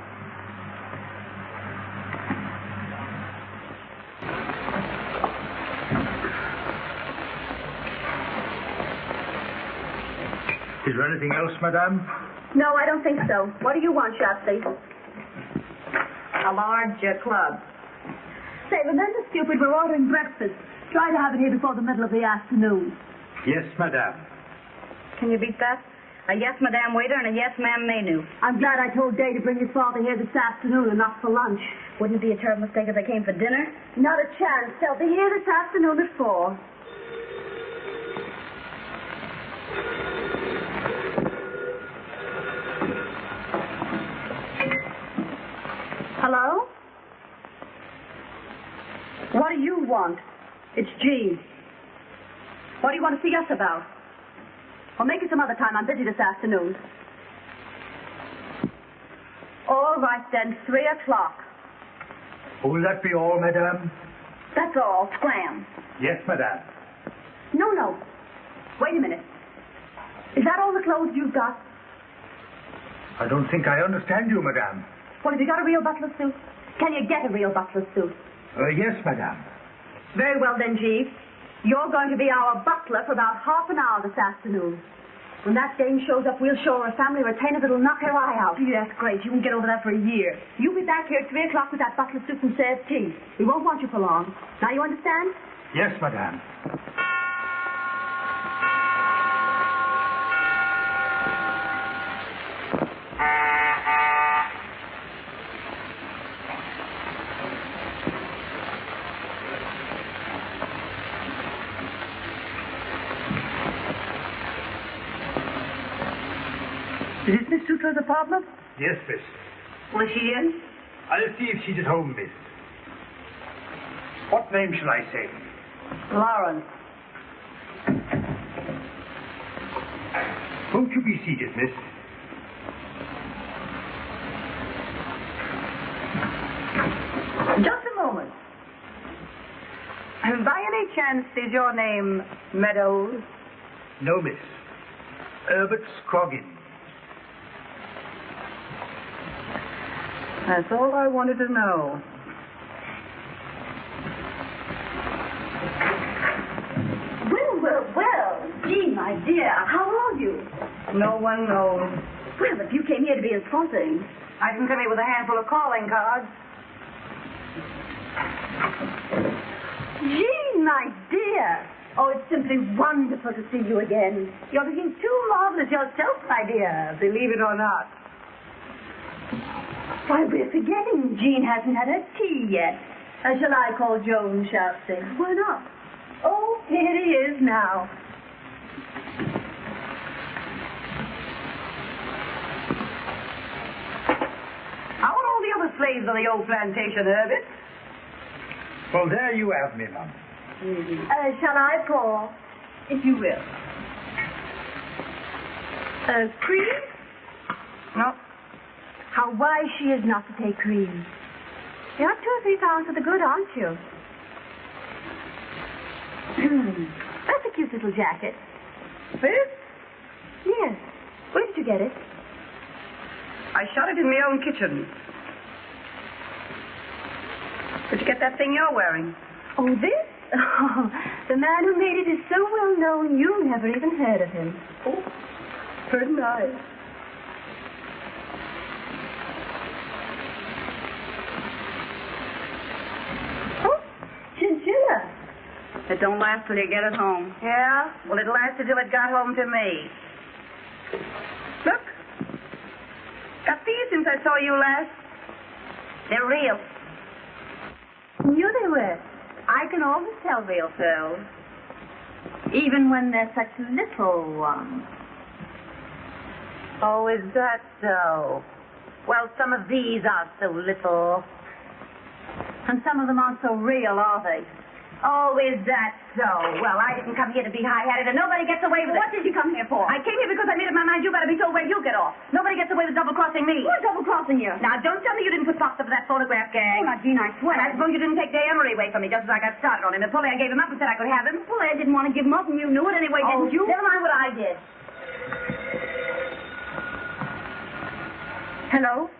Is there anything else, madame? No, I don't think so. What do you want, Shotzi? A large club. Say, remember, stupid, we're ordering breakfast. Try to have it here before the middle of the afternoon. Yes, madame. Can you beat that? A yes, madame waiter and a yes, ma'am menu. I'm glad I told Day to bring his father here this afternoon and not for lunch. Wouldn't it be a terrible mistake if they came for dinner? Not a chance. They'll be here this afternoon at 4. Hello? What do you want? It's Jean. What do you want to see us about? Well, make it some other time. I'm busy this afternoon. All right, then. 3 o'clock. Will that be all, madame? That's all. Scram. Yes, madame. No. Wait a minute. Is that all the clothes you've got? I don't think I understand you, madame. Well, have you got a real butler suit? Can you get a real butler suit? Yes, madame. Very well, then, Jeeves. You're going to be our butler for about half an hour this afternoon. When that dame shows up, we'll show her a family retainer that'll knock her eye out. Gee, that's great. You won't get over that for a year. You'll be back here at 3 o'clock with that butler suit and serve tea. We won't want you for long. Now you understand? Yes, madame. Is this Miss Sutra's apartment? Yes, miss. Was she in? I'll see if she's at home, miss. What name shall I say? Lawrence. Won't you be seated, miss? Just a moment. By any chance, is your name Meadows? No, miss. Herbert Scroggins. That's all I wanted to know. Well. Gee, my dear, how are you? No one knows. Well, if you came here to be insulting. I didn't come here with a handful of calling cards. Gee, my dear. Oh, it's simply wonderful to see you again. You're looking too marvelous yourself, my dear. Believe it or not. Why, we're forgetting Jean hasn't had her tea yet. Shall I call Joan Shafty? Why not? Oh, here he is now. How are all the other slaves on the old plantation, Herbert? Well, there you have me, ma'am. Shall I call? If you will. Cream? No. How wise she is not to take cream. You're 2 or 3 pounds for the good, aren't you? That's a cute little jacket. This? Yes. Where did you get it? I shot it in my own kitchen. Did you get that thing you're wearing? Oh, this? Oh, the man who made it is so well known you never even heard of him. Oh, very nice. Oh, chinchilla. It don't last till you get it home. Yeah? Well, it lasted till it got home to me. Look. Got these since I saw you last. They're real. Knew they were. I can always tell real pearls. Even when they're such little ones. Oh, is that so? Well, some of these are so little. And some of them aren't so real, are they? Oh, is that so? Well, I didn't come here to be high-hatted, and nobody gets away with it. What did you come here for? I came here because I made up my mind you better be told where you get off. Nobody gets away with double-crossing me. Who's double-crossing you? Now, don't tell me you didn't put Fox up for that photograph gang. Oh, now, Jean, I swear. And I suppose you didn't take Day Emery away from me just as I got started on him. And Pauline gave him up and said I could have him. Well, I didn't want to give him up, and you knew it anyway, didn't you? Never mind what I did. Hello?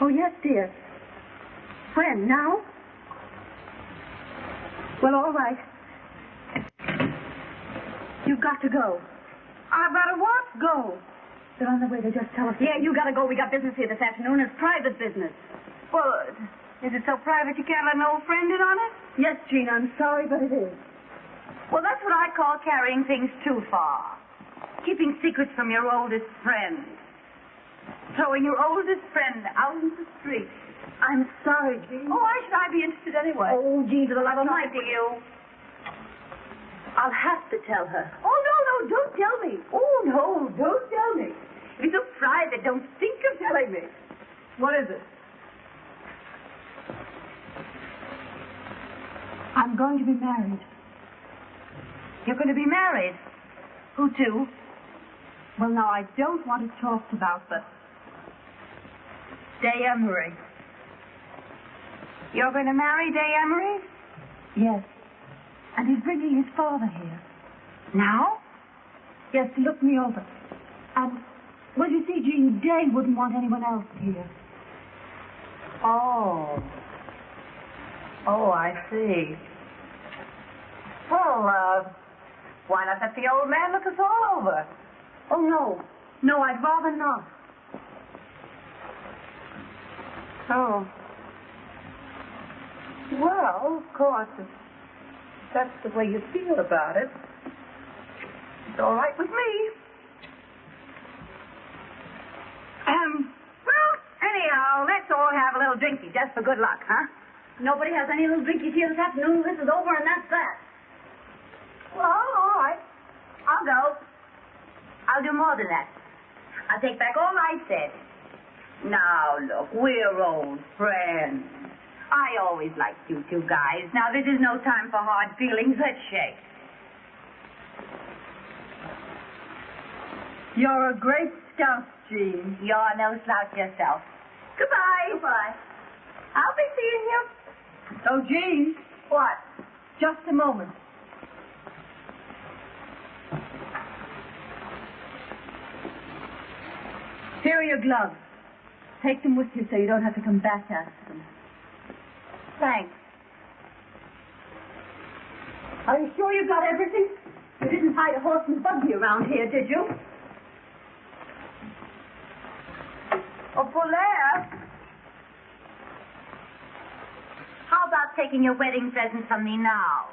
Oh, yes, dear. When? Now? Well, all right. You've got to go. I've got to what? Go. They're on their way. They just telephoned. Yeah, you gotta go. We got business here this afternoon. It's private business. Well, is it so private you can't let an old friend in on it? Yes, Jean, I'm sorry, but it is. Well, that's what I call carrying things too far. Keeping secrets from your oldest friend. Throwing your oldest friend out into the street. I'm sorry, Jean. Oh, why should I be interested anyway? Oh, Jean, for the love of Mike, Mike. to you. I'll have to tell her. Oh, no, don't tell me. Oh, no, don't tell me. If it's so private, don't think of telling me. What is it? I'm going to be married. You're going to be married? Who to? Well, now, I don't want it talked about, but Day Emery. You're going to marry Day Emery? yes. And he's bringing his father here. Now? Yes, to look me over. And, well, you see, Jean, Day wouldn't want anyone else here. Oh. Oh, I see. Well, why not let the old man look us all over? Oh, no. No, I'd rather not. Oh. Well, of course, if that's the way you feel about it, it's all right with me. Well, anyhow, let's all have a little drinky just for good luck, huh? Nobody has any little drinkies here this afternoon. This is over, and that's that. Well, all right. I'll go. I'll do more than that. I'll take back all I said. Now, look, we're old friends. I always liked you two guys. Now, this is no time for hard feelings. Let's shake. You're a great scout, Jean. You're no slouch yourself. Goodbye. Goodbye. I'll be seeing you. Oh, Jean. What? Just a moment. Here are your gloves. Take them with you so you don't have to come back after them. Thanks. Are you sure you got everything? You didn't hide a horse and buggy around here, did you? Oh, Fuller. How about taking your wedding present from me now?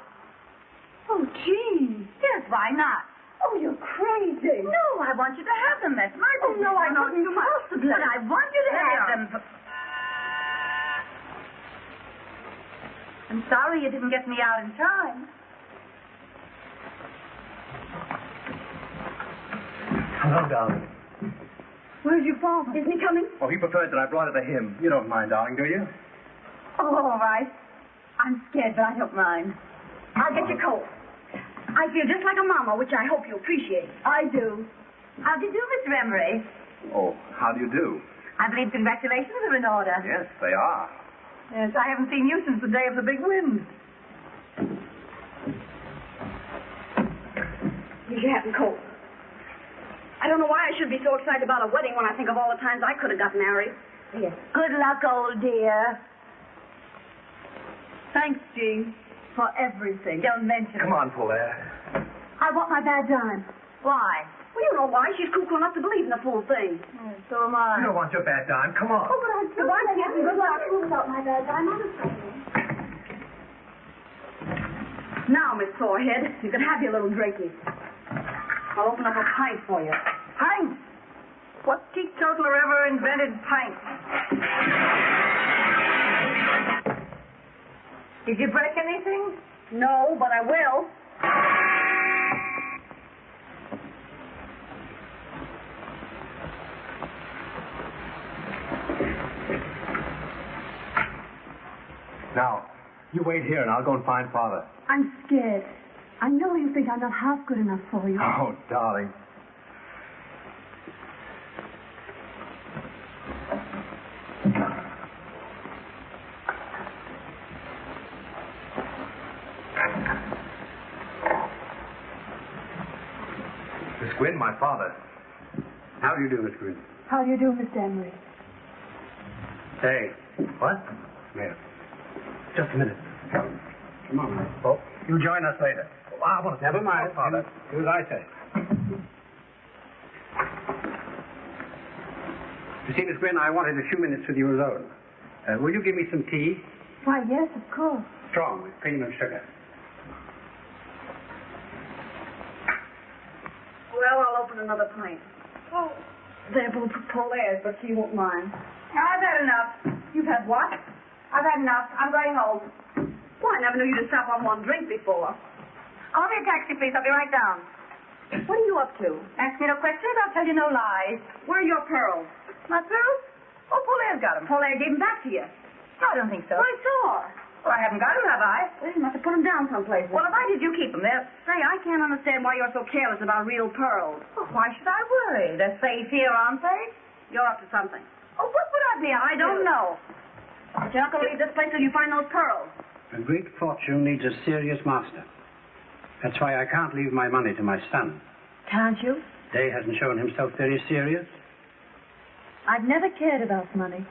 Oh, Jean. Yes, why not? Oh, you're crazy. No, I want you to have them. That's my Oh, business. no, I not couldn't possibly. But I want you to have them. I'm sorry you didn't get me out in time. Hello, darling. Where's your father? Isn't he coming? Oh, he preferred that I brought it to him. You don't mind, darling, do you? Oh, all right. I'm scared, but I don't mind. I'll get your coat. I feel just like a mama, which I hope you appreciate. I do. How do you do, Mr. Emery? Oh, how do you do? I believe congratulations are in order. Yes, they are. Yes, I haven't seen you since the day of the big wind. Here's your hat and coat. I don't know why I should be so excited about a wedding when I think of all the times I could have got married. Yes. Good luck, old dear. Thanks, Jean, for everything. Don't mention Come it. on, Fuller. I want my badge on. Why? Well, you know why. She's cuckoo enough to believe in the full thing. So am I. You don't want your bad dime. Come on. Oh, but I still Goodbye, want Captain. Good luck. Without my badge, I'm on the Now, Miss Sorehead, you can have your little drinky. I'll open up a pint for you. Pint? What teetotaler ever invented pint? Did you break anything? No, but I will. Now, you wait here and I'll go and find Father. I'm scared. I know you think I'm not half good enough for you. Oh, darling. Miss Gwynn, my father. How do you do, Miss Green? How do you do, Mr. Emery? Hey. What? Yeah. Just a minute. Come on. Oh, you join us later. Oh, I want to... Never mind. Father. Do as I say. You see, Miss Gwynn, I wanted a few minutes with you alone. Will you give me some tea? Why, yes, of course. Strong, with cream and sugar. Well, I'll open another pint. Oh, they're both Paulaire's, but she won't mind. I've had enough. You've had what? I've had enough. I'm going home. Well, I never knew you to stop on one drink before. Call me a taxi, please. I'll be right down. What are you up to? Ask me no questions. I'll tell you no lies. Where are your pearls? My pearls? Oh, Paulaire's got them. Paulaire gave them back to you. No, I don't think so. I saw her. Well, I haven't got them, have I? Well, you must have put them down someplace. Well, if I did, you keep them. They're... Say, I can't understand why you're so careless about real pearls. Well, why should I worry? They're safe here, aren't they? You're up to something. Oh, what would I be up I to? don't know. But you're not going to leave this place till you find those pearls. A great fortune needs a serious master. That's why I can't leave my money to my son. Can't you? Day hasn't shown himself very serious. I've never cared about money.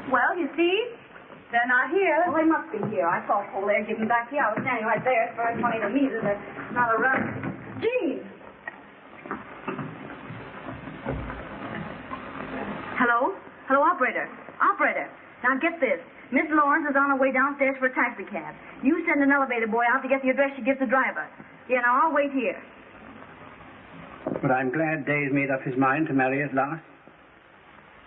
Well, you see, they're not here. Well, they must be here. I saw Paulaire give them back to you. I was standing right there. It's very funny to me that they're not around. Jean! Hello? Hello, operator. Operator. Now, get this. Miss Lawrence is on her way downstairs for a taxi cab. You send an elevator boy out to get the address she gives the driver. Yeah, now, I'll wait here. But I'm glad Day's made up his mind to marry at last.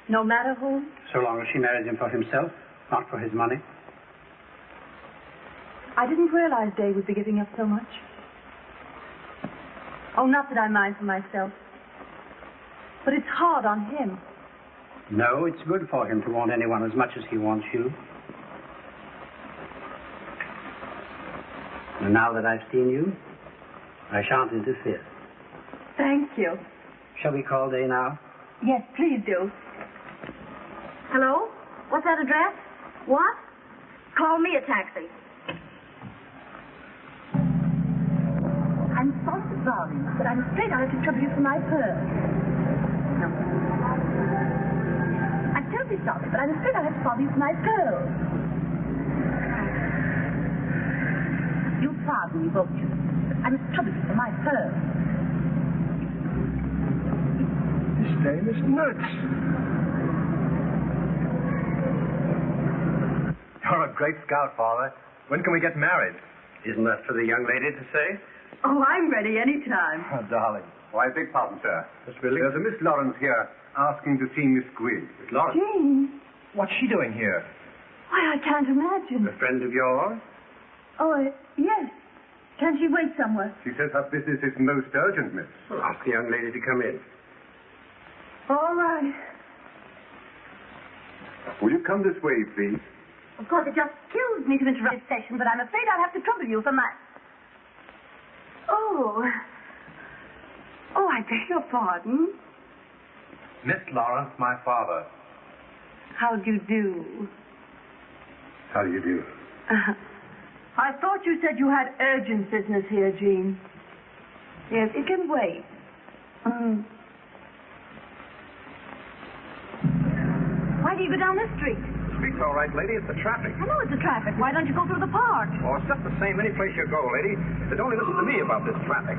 No matter who? So long as she marries him for himself, not for his money. I didn't realize Day would be giving up so much. Oh, not that I mind for myself. But it's hard on him. No, it's good for him to want anyone as much as he wants you. And now that I've seen you, I shan't interfere. Thank you. Shall we call Day now? Yes, please do. Hello? What's that address? What? Call me a taxi. I'm sorry to bother you, but I'm afraid I'll have to trouble you for my pearls. No. I'm terribly sorry, but I'm afraid I'll have to bother you for my pearls. You'll pardon me, won't you? I must trouble you for my pearls. This dame is nuts. You're a great scout, Father. When can we get married? Isn't that for the young lady to say? Oh, I'm ready any time. Oh, darling. Why, beg pardon, sir. Miss Willis? There's a Miss Lawrence here asking to see Miss Gwynn. Miss Lawrence? Jane. What's she doing here? Why, I can't imagine. A friend of yours? Oh, yes. Can she wait somewhere? She says her business is most urgent, miss. Well, ask the young lady to come in. All right. Will you come this way, please? Of course, it just kills me to interrupt this session, but I'm afraid I'll have to trouble you for my... Oh. Oh, I beg your pardon. Miss Lawrence, my father. How do you do? How do you do? I thought you said you had urgent business here, Jean. Yes, it can wait. Why do you go down this street? The street's all right, lady. It's the traffic. I know it's the traffic. Why don't you go through the park? Oh, it's just the same any place you go, lady. But don't listen to me about this traffic.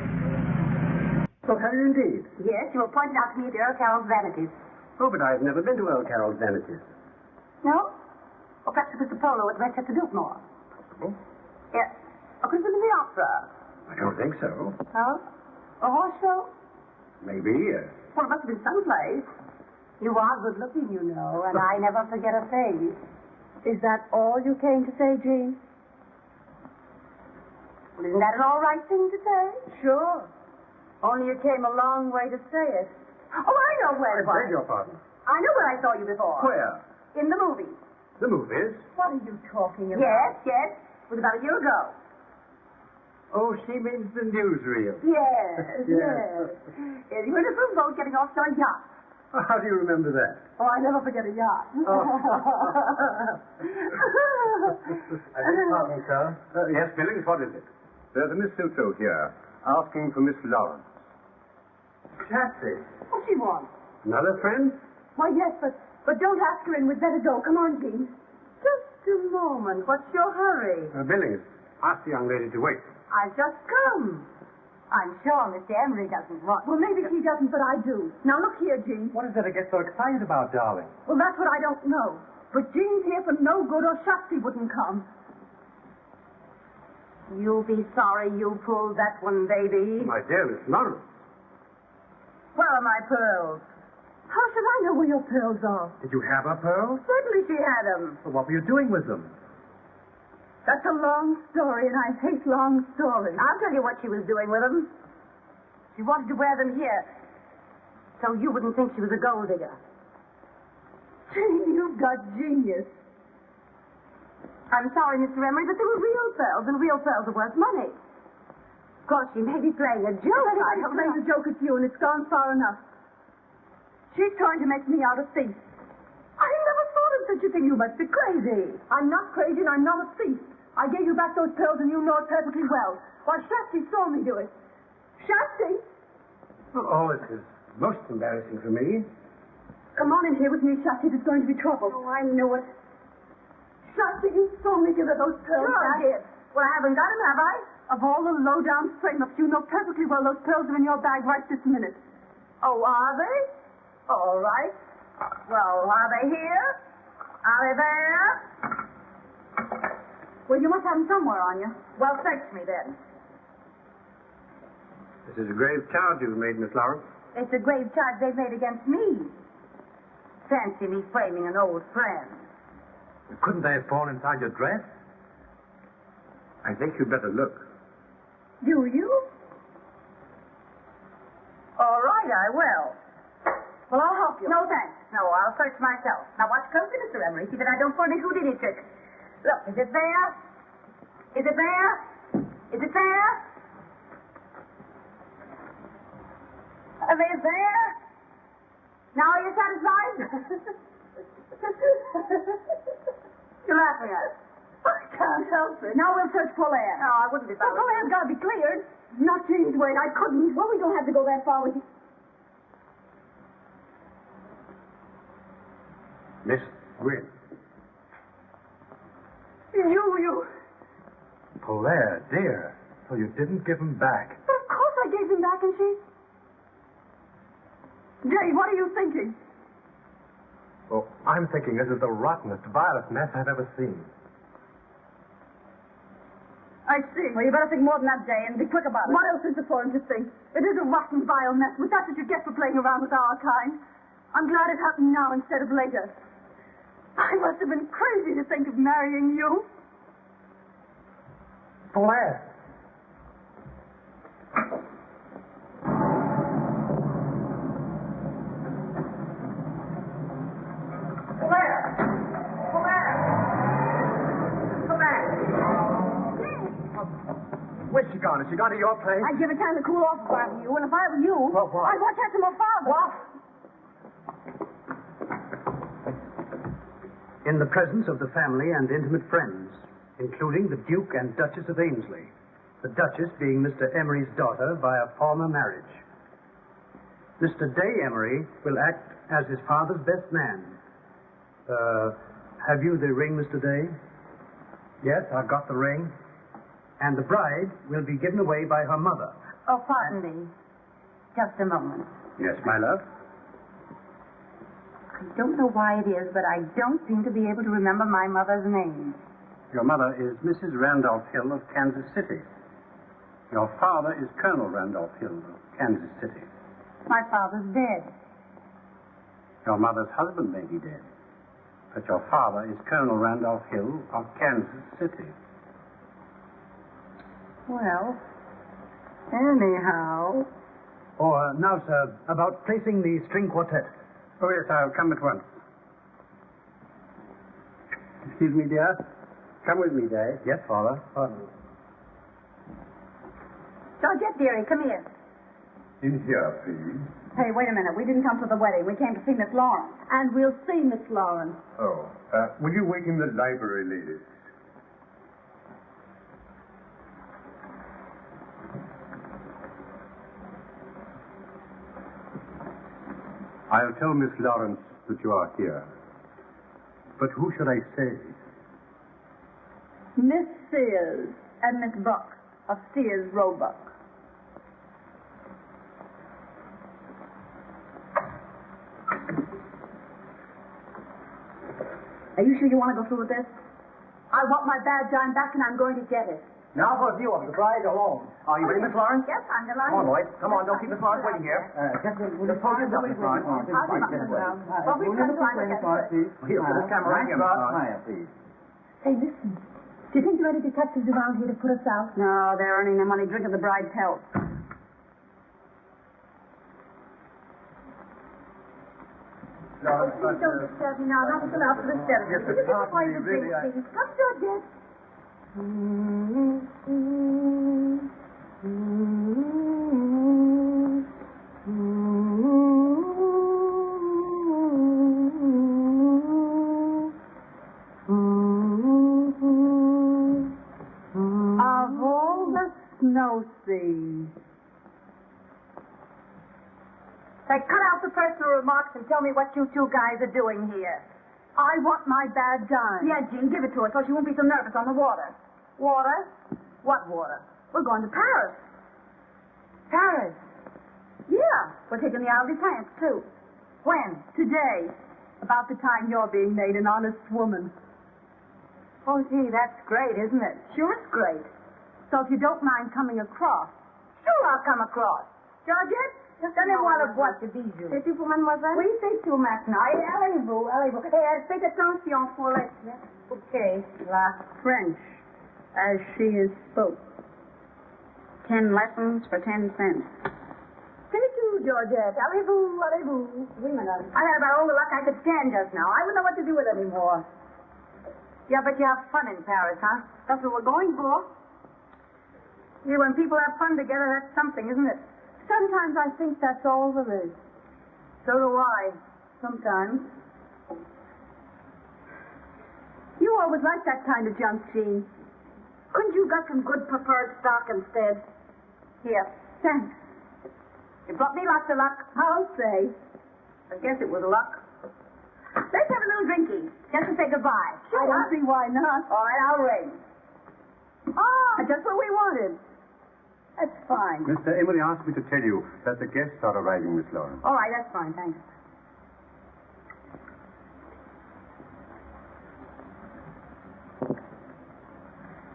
So have you indeed? Yes, you were pointed out to me at the Earl Carroll's Vanities. Oh, but I've never been to Earl Carroll's Vanities. No? Or perhaps it was the polo at Westchester Biltmore. Possible. Yes. Or could it have been the opera? I don't think so. No? A horse show? Maybe, yes. Well, it must have been someplace. You are good looking, you know, and I never forget a face. Is that all you came to say, Jean? Well, isn't that an all right thing to say? Sure. Only you came a long way to say it. Oh, I know where it I beg was. your pardon. I know where I saw you before. Where? In the movie. The movies? What are you talking about? Yes, yes. It was about a year ago. Oh, she means the newsreel. Yes, Yes. Yes, you were in a little boat getting off to a yacht. How do you remember that? Oh, I never forget a yacht. Oh. I beg your pardon, sir. Yes, Billings, what is it? There's a Miss Silto here asking for Miss Lawrence. Patsy. What she wants? Another friend? Why, yes, but don't ask her in. We'd better go. Come on, Jean. Just a moment. What's your hurry? Billings, ask the young lady to wait. I've just come. I'm sure Mr. Emery doesn't want... Well, maybe he doesn't, but I do. Now, look here, Jean. What is there to get so excited about, darling? Well, that's what I don't know. But Jean's here for no good or Shotzi wouldn't come. You'll be sorry you pulled that one, baby. My dear Miss Lawrence. Where are my pearls? How should I know where your pearls are? Did you have her pearls? Certainly she had them. Well, what were you doing with them? That's a long story, and I hate long stories. I'll tell you what she was doing with them. She wanted to wear them here, so you wouldn't think she was a gold digger. Jean, you've got genius. I'm sorry, Mr. Emery, but they were real pearls, and real pearls are worth money. Of course, she may be playing a joke. I have played a joke at you, and it's gone far enough. She's trying to make me out a thief. I never thought of such a thing. You must be crazy. I'm not crazy, and I'm not a thief. I gave you back those pearls, and you know it perfectly well. Why, Shotzi saw me do it. Shotzi! Oh, this is most embarrassing for me. Come on in here with me, Shotzi. There's going to be trouble. Oh, I know it. Shotzi, you saw me give her those pearls Sure back. I did. Well, I haven't got them, have I? Of all the low-down frame-ups, you know perfectly well those pearls are in your bag right this minute. Oh, are they? All right. Well, are they here? Are they there? Well, you must have them somewhere on you. Well, search me then. This is a grave charge you've made, Miss Lawrence. It's a grave charge they've made against me. Fancy me framing an old friend. Couldn't they have fallen inside your dress? I think you'd better look. Do you? All right, I will. Well, I'll help you. No, thanks. No, I'll search myself. Now, watch closely, Mr. Emery. See that I don't pull any Houdini tricks. Look, is it there? Is it there? Is it there? Are they there? Now are you satisfied? You're laughing at us. I can't help it. Now we'll search Polaire. No, I wouldn't be Well, bothered. Polaire's got to be cleared. Not Jean's way. I couldn't. Well, we don't have to go that far with you. Miss Gwynn. You. Polaire, dear. So you didn't give them back. But of course I gave them back, and she... Dave, what are you thinking? Well, I'm thinking this is the rottenest, vilest mess I've ever seen. I see. Well, you better think more than that, Jay, and be quick about it. What else is there for him to think? It is a rotten, vile mess, but that's what you get for playing around with our kind. I'm glad it happened now instead of later. I must have been crazy to think of marrying you. Polaire. Where's she gone? Has she gone to your place? I'd give it time to cool off if I were you, and if I were you, Well, what? I'd watch out for my father. What? In the presence of the family and intimate friends, including the Duke and Duchess of Ainsley, the Duchess being Mr. Emery's daughter by a former marriage. Mr. Day Emery will act as his father's best man. Have you the ring, Mr. Day? Yes, I've got the ring. And the bride will be given away by her mother. Oh, pardon me. Just a moment. Yes, my love? I don't know why it is, but I don't seem to be able to remember my mother's name. Your mother is Mrs. Randolph Hill of Kansas City. Your father is Colonel Randolph Hill of Kansas City. My father's dead. Your mother's husband may be dead, but your father is Colonel Randolph Hill of Kansas City. Well, anyhow... Or now, sir, about placing the string quartet. Oh, yes, I'll come at once. Excuse me, dear. Come with me, Day. Yes, Father. Pardon. Georgette, dearie, come here. In here, please. Hey, wait a minute. We didn't come to the wedding. We came to see Miss Lawrence. And we'll see Miss Lawrence. Oh, will you wait in the library, ladies? I'll tell Miss Lawrence that you are here. But who should I say? Miss Sears and Miss Buck of Sears Roebuck. Are you sure you want to go through with this? I want my bad dime back, and I'm going to get it. Now for a view of the bride alone. Are you ready, Miss Lawrence? Yes, I'm Come delighted. on, boys. Come on, don't keep Miss Lawrence waiting here. Just hold yourself, Miss Lawrence. Well, we've got to find a Here, put this camera right here, Miss Lawrence. Hey, listen. Do you think there are any detectives around here to put us out? No, they're earning their money drinking the bride's health. Oh, please don't disturb me now. Not until after the ceremony. Will you give me one of the drinks, please? Come, Georgette. Of all the snow seas. Hey, cut out the personal remarks and tell me what you two guys are doing here. I want my bad dime. Yeah, Jean, give it to us so she won't be so nervous on the water. Water? What water? We're going to Paris. Paris. Yeah. We're taking the Isle de France, too. When? Today. About the time you're being made an honest woman. Oh, gee, that's great, isn't it? Sure, it's great. So if you don't mind coming across. Sure, I'll come across. Georgette? Donnez-moi le boîte de bijoux. C'est tout pour mademoiselle? Oui, c'est tout maintenant. Allez-vous, allez-vous. Et faites attention pour les... Okay, la French, as she is spoke. 10 lessons for 10 cents. C'est tout, Georgette. Allez-vous, allez-vous. Oui, madame. I had about all the luck I could stand just now. I wouldn't know what to do with it anymore. Yeah, but you have fun in Paris, huh? That's what we're going for. Yeah, when people have fun together, that's something, isn't it? Sometimes I think that's all there is. So do I. Sometimes. You always liked that kind of junk, Jean. Couldn't you got some good preferred stock instead? Here. Thanks. You brought me lots of luck. I'll say. I guess it was luck. Let's have a little drinky, just to say goodbye. Sure. I don't see why not. All right, I'll ring. Just what we wanted. That's fine. Mr. Emery asked me to tell you that the guests are arriving, Miss Lawrence. All right, that's fine, thanks.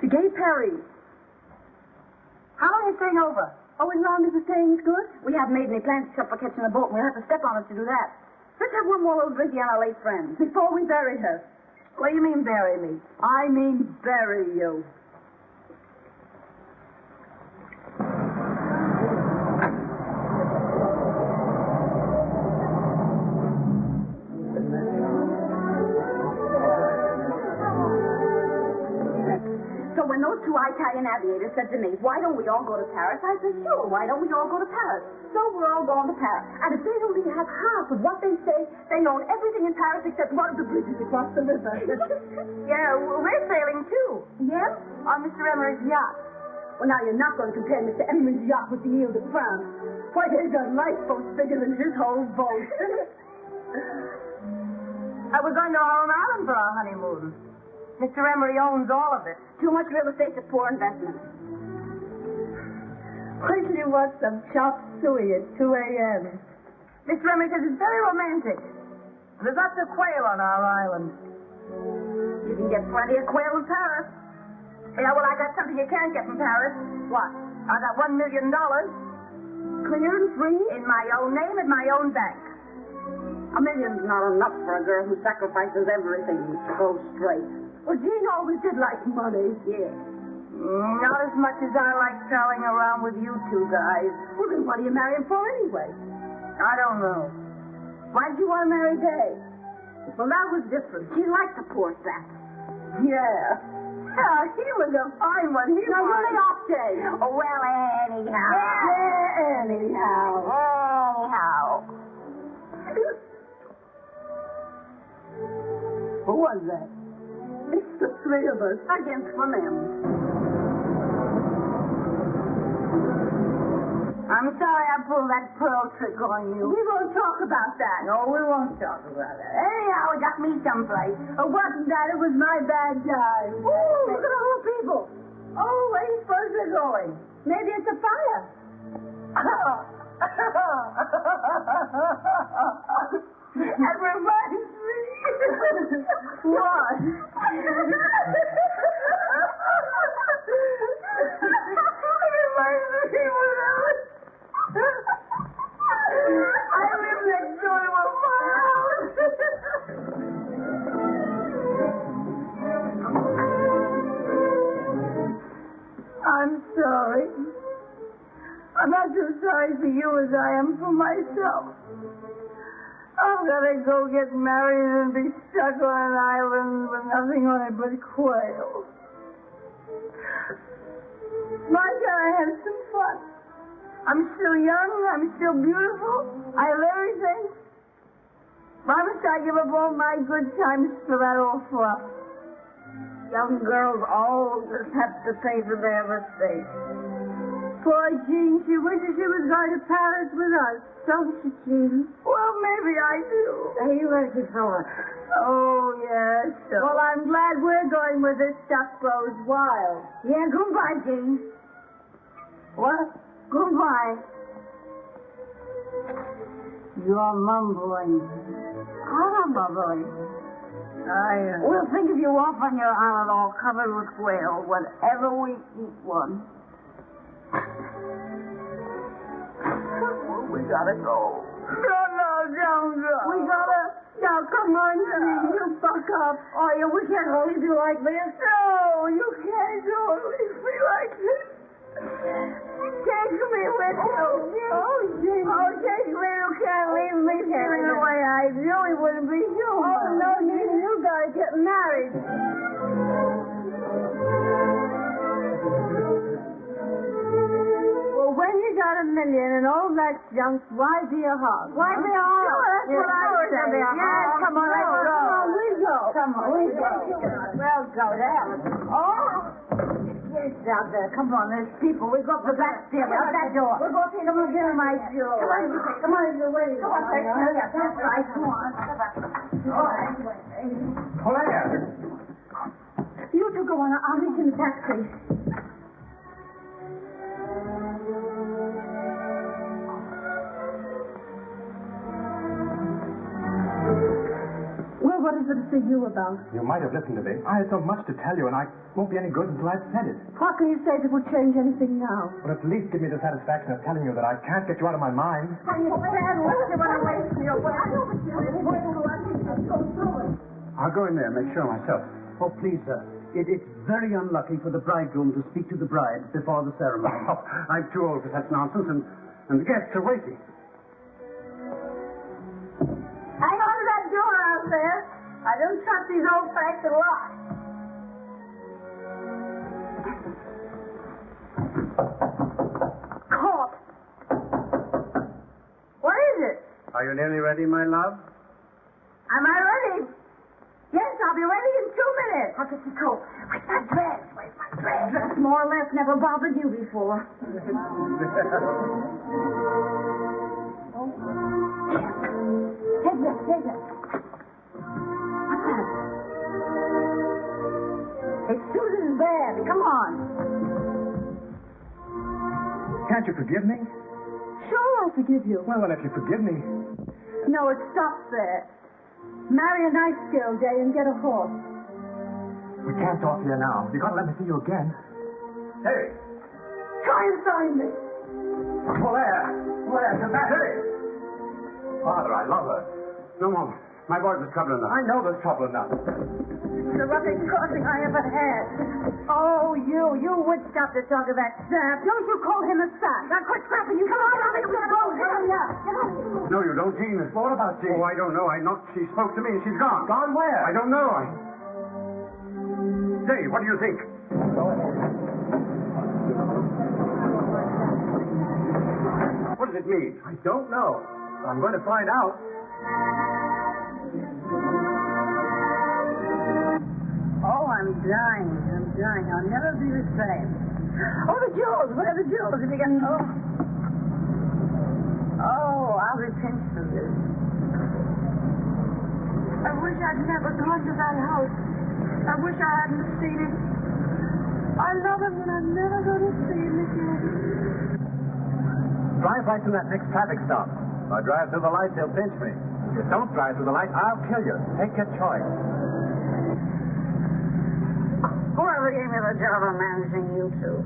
To Gay Perry. How long are you staying over? Oh, as long as the staying's good? We haven't made any plans except for catching a boat, and we'll have to step on us to do that. Let's have one more little drinky on our late friends. Before we bury her. What do you mean, bury me? I mean bury you. So when those two Italian aviators said to me, why don't we all go to Paris? I said, sure, why don't we all go to Paris? So we're all going to Paris. And if they only have half of what they say, they own everything in Paris except one of the bridges across the river. Yeah, we're sailing too. Yeah? On Mr. Emery's yacht. Well, now you're not going to compare Mr. Emery's yacht with the Ile de France. Why, there's a lifeboat bigger than his whole boat. We're going to our own island for our honeymoon. Mr. Emery owns all of it. Too much real estate to poor investment. Wait till you watch some chop suey at 2 a.m. Mr. Emery says it's very romantic. There's lots of quail on our island. You can get plenty of quail in Paris. Yeah, well, I got something you can't get from Paris. What? I got $1 million. Clear and free? In my own name and my own bank. $1 million's not enough for a girl who sacrifices everything to go straight. Well, Jean always did like money. Yeah. Not as much as I like strolling around with you two guys. Well, then what do you marry him for anyway? I don't know. Why did you want to marry Day? Well, that was different. She liked the poor sap. Yeah. Yeah, he was a fine one. He No, was. you lay off, Day. Oh, well, anyhow. Yeah, anyhow. Anyhow. Who was that? It's the three of us against one of them. I'm sorry I pulled that pearl trick on you. We won't talk about that. No, we won't talk about that. Anyhow, it got me someplace. It wasn't that. It was my bad time. Ooh, look at all the people. Oh, where do you suppose they're going? Maybe it's a fire. That reminds me. What? myself. I'm gonna go get married and be stuck on an island with nothing on it but quail. Why can't I have some fun? I'm still young, I'm still beautiful, I have everything. Why must I give up all my good times for that old fluff? Young girls always have to pay for their mistakes. Poor Jean, she wishes she was going to Paris with us, don't you, Jean? Well, maybe I do. Are you ready for it? Oh, yes. Well, I'm glad we're going where this stuff grows wild. Yeah, goodbye, Jean. What? Goodbye. You're mumbling. I'm not mumbling. We'll think of you off on your island all covered with quail whenever we eat one. We gotta go. No, don't go. We gotta... Now, come on, Jean, you buck up. Oh, yeah, we can't leave you like this. No, you can't go leave me like this. Take me with you. Oh, Jean. Oh, take me. You can't leave me feeling the way I do. It wouldn't be human. Oh, no, Jean, you gotta get married. Well, when you got $1 million and all that junk, why be a hog? Why be a hog? That's what I was saying. Yes, come on, let's go. Come on, we go. Come on, we go. We'll go there. Oh! Yes, out there. Come on, there's people. We go up the back stairs, out that door. We're going to take them again, my jewel. Come on, you're waiting. Come on, that's right. Come on. All right. Claire! You two go on. I'll meet you in the taxi. Well, what is it to see you about? You might have listened to me. I had so much to tell you, and I won't be any good until I've said it. What can you say that will change anything now? Well, at least give me the satisfaction of telling you that I can't get you out of my mind. I'll go in there and make sure myself. Oh, please, sir. It's very unlucky for the bridegroom to speak to the bride before the ceremony. Oh, I'm too old for such nonsense, and the guests are waiting. Hang on to that door out there. I don't trust these old-fashioned locks. Caught. What is it? Are you nearly ready, my love? Am I ready? Yes, I'll be ready in 2 minutes. I'll get your coat. Where's my dress? Where's my dress? Dress more or less never bothered you before. Take this. What's that? It's Susan's bag. Come on. Can't you forgive me? Sure, I'll forgive you. Well, if you forgive me... No, it stops there. Marry a nice girl, Day, and get a horse. We can't talk here now. You've got to let me see you again. Hey! Try and find me. Claire, come back. Hey! Father, I love her. No, Mom. My boys are trouble enough. I know there's trouble enough. The roughest crossing I ever had. Oh, you would stop to talk of that sap. Don't you call him a sap. Now quit scrapping. You come on, I'll make you go. Hurry up. No, you don't, Jean. What about Jean? Oh, I don't know. She spoke to me and she's gone. Gone where? I don't know. Say, what do you think? What does it mean? I don't know. I'm going to find out. Oh, I'm dying. I'll never be the same. Oh, the jewels. Where are the jewels? If you can... Oh, I'll be pinched for this. I wish I'd never gone to that house. I wish I hadn't seen him. I love him and I'm never going to see him again. Drive right to that next traffic stop. If I drive through the lights, they'll pinch me. If you don't drive through the lights, I'll kill you. Take your choice. Whoever gave me the job of managing you two.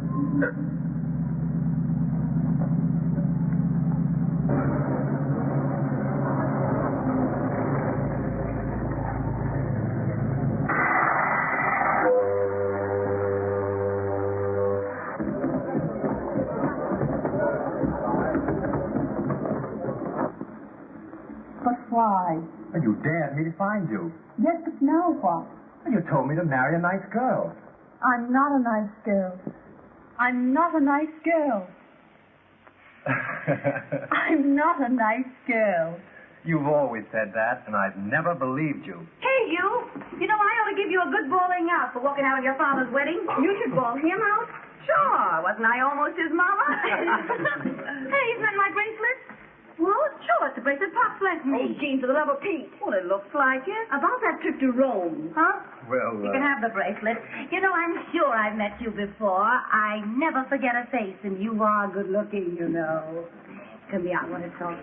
But why? And you dared me to find you. Yes, but now what? And you told me to marry a nice girl. I'm not a nice girl. I'm not a nice girl. I'm not a nice girl. You've always said that, and I've never believed you. Hey, you. You know, I ought to give you a good bawling out for walking out of your father's wedding. You should bawl him out. Sure. Wasn't I almost his mama? Hey, isn't that my bracelet? Well, sure, it's the bracelet Pop's left me. Oh, Jean, for the love of Pete. Well, it looks like it. About that trip to Rome. Huh? Well, You can have the bracelet. You know, I'm sure I've met you before. I never forget a face, and you are good looking, you know. Come here, I want to talk.